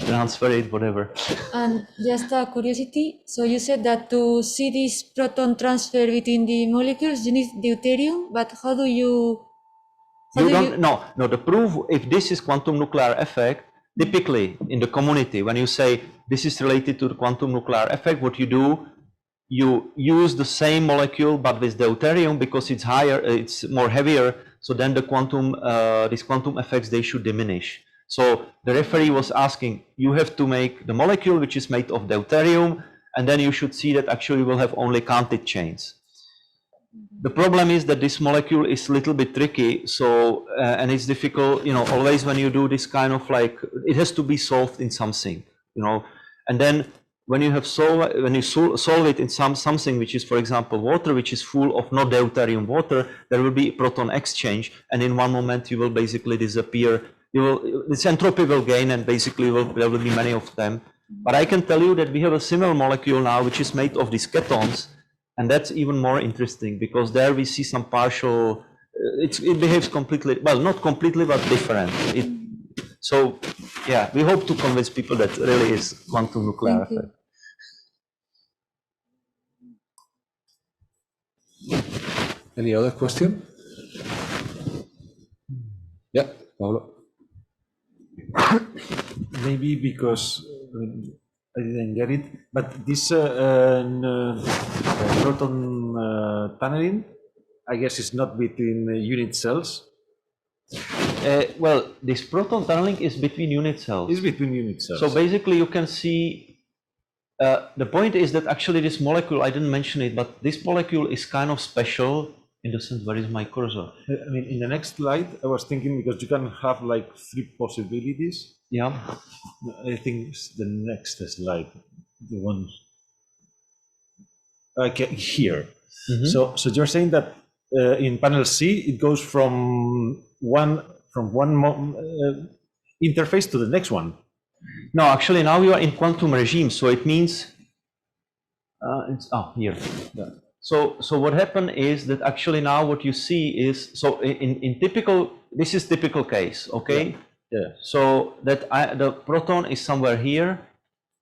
transfer it, whatever. And just a curiosity, so you said that to see this proton transfer between the molecules, you need deuterium, but how do you? No, the proof, if this is quantum nuclear effect, typically in the community, when you say this is related to the quantum nuclear effect, what you do, you use the same molecule but with deuterium, because it's higher, it's more heavier, so then the quantum, these quantum effects, they should diminish. So the referee was asking, you have to make the molecule which is made of deuterium, and then you should see that actually you will have only counted chains. The problem is that this molecule is a little bit tricky, so and it's difficult, always when you do this kind of it has to be solved in something, and then when you have solve it in something which is, for example, water, which is full of not deuterium water, there will be proton exchange, and in one moment you will basically disappear. This entropy will gain, and basically there will be many of them. But I can tell you that we have a similar molecule now which is made of these ketones. And that's even more interesting, because there we see some partial, it behaves completely, well, not completely, but different. So, yeah, we hope to convince people that really is quantum nuclear effect. Any other question? Yeah, Pablo. Maybe because I didn't get it, but this proton tunneling, I guess, is not between unit cells. Well, this proton tunneling is between unit cells. It's between unit cells. So basically you can see, the point is that actually this molecule, I didn't mention it, but this molecule is kind of special in the sense, where is my cursor? I mean, in the next slide, I was thinking because you can have like 3 possibilities. Yeah. I think it's the next slide, the one okay, here. So you're saying that in panel C, it goes from one interface to the next one. No, actually now you are in quantum regime, so it means it's here. Yeah. So what happened is that actually now what you see is, so in typical, this is typical case, okay? Yeah. So that the proton is somewhere here.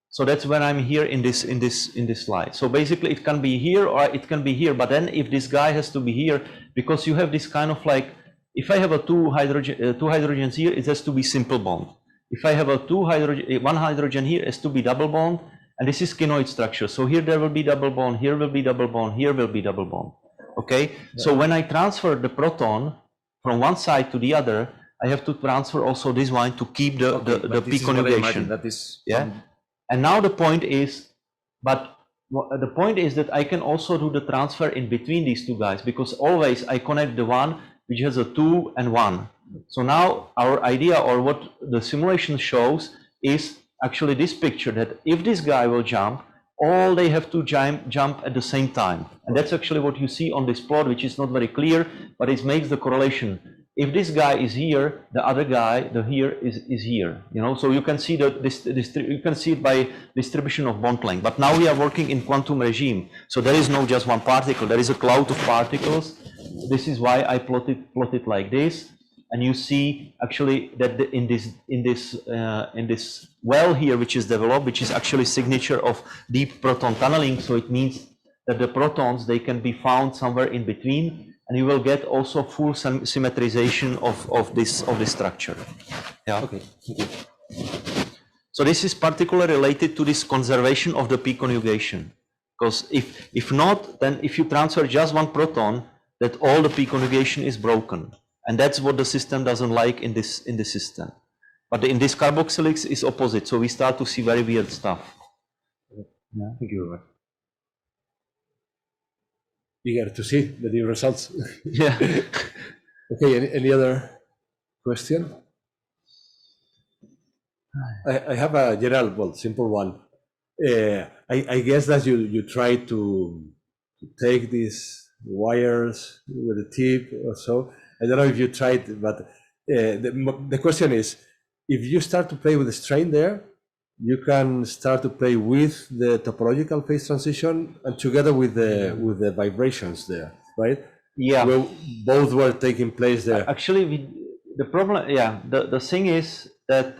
So that's when I'm here in this slide. So basically it can be here or it can be here, but then if this guy has to be here, because you have this kind of like, if I have a two hydrogens here, it has to be simple bond. If I have a one hydrogen here, it has to be double bond, and this is kinoid structure. So here there will be double bond, here will be double bond, here will be double bond. Okay. Yeah. So when I transfer the proton from one side to the other, I have to transfer also this one to keep the p conjugation. That is And now the point is, the point is that I can also do the transfer in between these two guys, because always I connect the one which has a 2 and 1. So now our idea, or what the simulation shows, is actually this picture, that if this guy will jump, all they have to jump at the same time. And that's actually what you see on this plot, which is not very clear, but it makes the correlation. If this guy is here, the other guy, the here is here, you know. So you can see that you can see it by distribution of bond length. But now we are working in quantum regime, so there is no just one particle. There is a cloud of particles. This is why I plot it like this, and you see actually that in this well here, which is developed, which is actually signature of deep proton tunneling. So it means that the protons, they can be found somewhere in between. And you will get also full symmetrization of this structure. Yeah. Okay. So this is particularly related to this conservation of the p conjugation, because if not, then if you transfer just one proton, that all the p conjugation is broken, and that's what the system doesn't like in this system. But in this carboxylics is opposite, so we start to see very weird stuff. Yeah. Thank you very much. Eager to see the new results. Yeah. Okay, any other question? I have a general, well, simple one. I guess that you try to take these wires with a tip or so. I don't know if you tried, but the question is, if you start to play with the strain there, you can start to play with the topological phase transition and together with the vibrations there, right? Yeah. Well, both were taking place there. Actually, the problem, yeah, the thing is that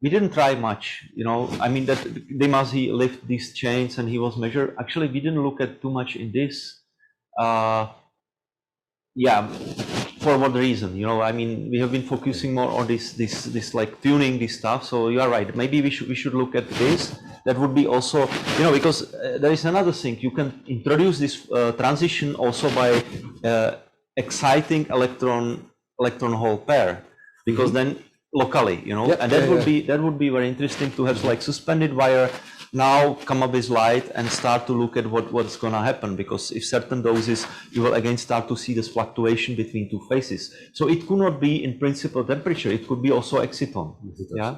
we didn't try much, you know. I mean, that he lift these chains and he was measured. Actually, we didn't look at too much in this. Yeah, for what reason? You know, I mean, we have been focusing more on this like tuning this stuff. So you are right. Maybe we should look at this. That would be also, you know, because there is another thing. You can introduce this transition also by exciting electron hole pair, because then locally, you know, and that would be very interesting to have like suspended wire. Now come up with light and start to look at what's going to happen, because if certain doses, you will again start to see this fluctuation between two phases. So it could not be in principle temperature, it could be also exciton. Yeah.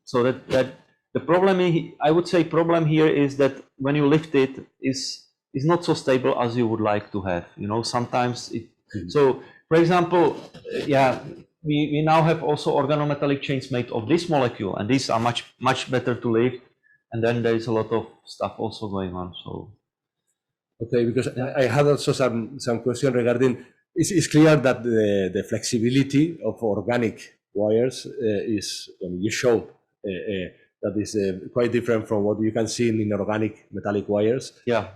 So that the problem, I would say problem here is that when you lift it is not so stable as you would like to have, you know. Sometimes it, so for example, yeah, we now have also organometallic chains made of this molecule, and these are much better to lift. And then there is a lot of stuff also going on. So, okay, because I had also some question regarding. It's clear that the flexibility of organic wires is, when you showed that is quite different from what you can see in inorganic metallic wires. Yeah.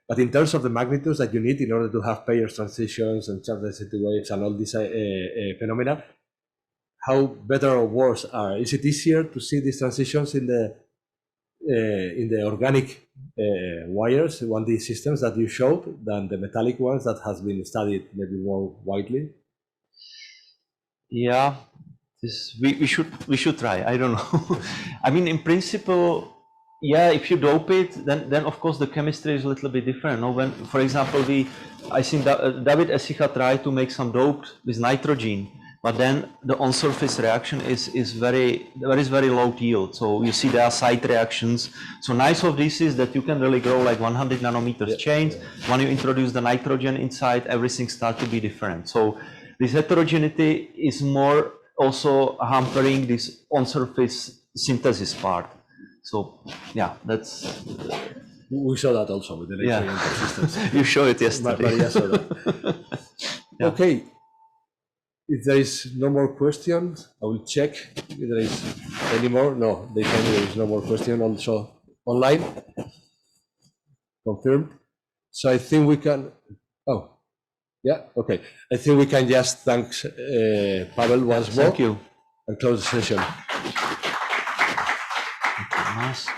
But in terms of the magnitudes that you need in order to have Peierls transitions and charge density waves and all these phenomena, how better or worse are? Is it easier to see these transitions in the organic wires, 1D systems that you showed, than the metallic ones that has been studied maybe more widely? Yeah, we should try. I don't know. I mean, in principle, yeah. If you dope it, then of course the chemistry is a little bit different. No, when, for example, I think that David Essicha tried to make some dope with nitrogen, but then the on-surface reaction is very low yield. So you see there are side reactions. So nice of this is that you can really grow like 100 nanometers chains. When you introduce the nitrogen inside, everything starts to be different. So this heterogeneity is more also hampering this on-surface synthesis part. So yeah, that's. We saw that also with the nitrogen systems. You showed it yesterday. Maria saw that. Yeah. Okay. If there is no more questions, I will check if there is any more. No, they tell me there is no more question also online. Confirmed. So I think we can. Oh, yeah. Okay. I think we can just thank Pavel once more. Thank you. And close the session. Nice.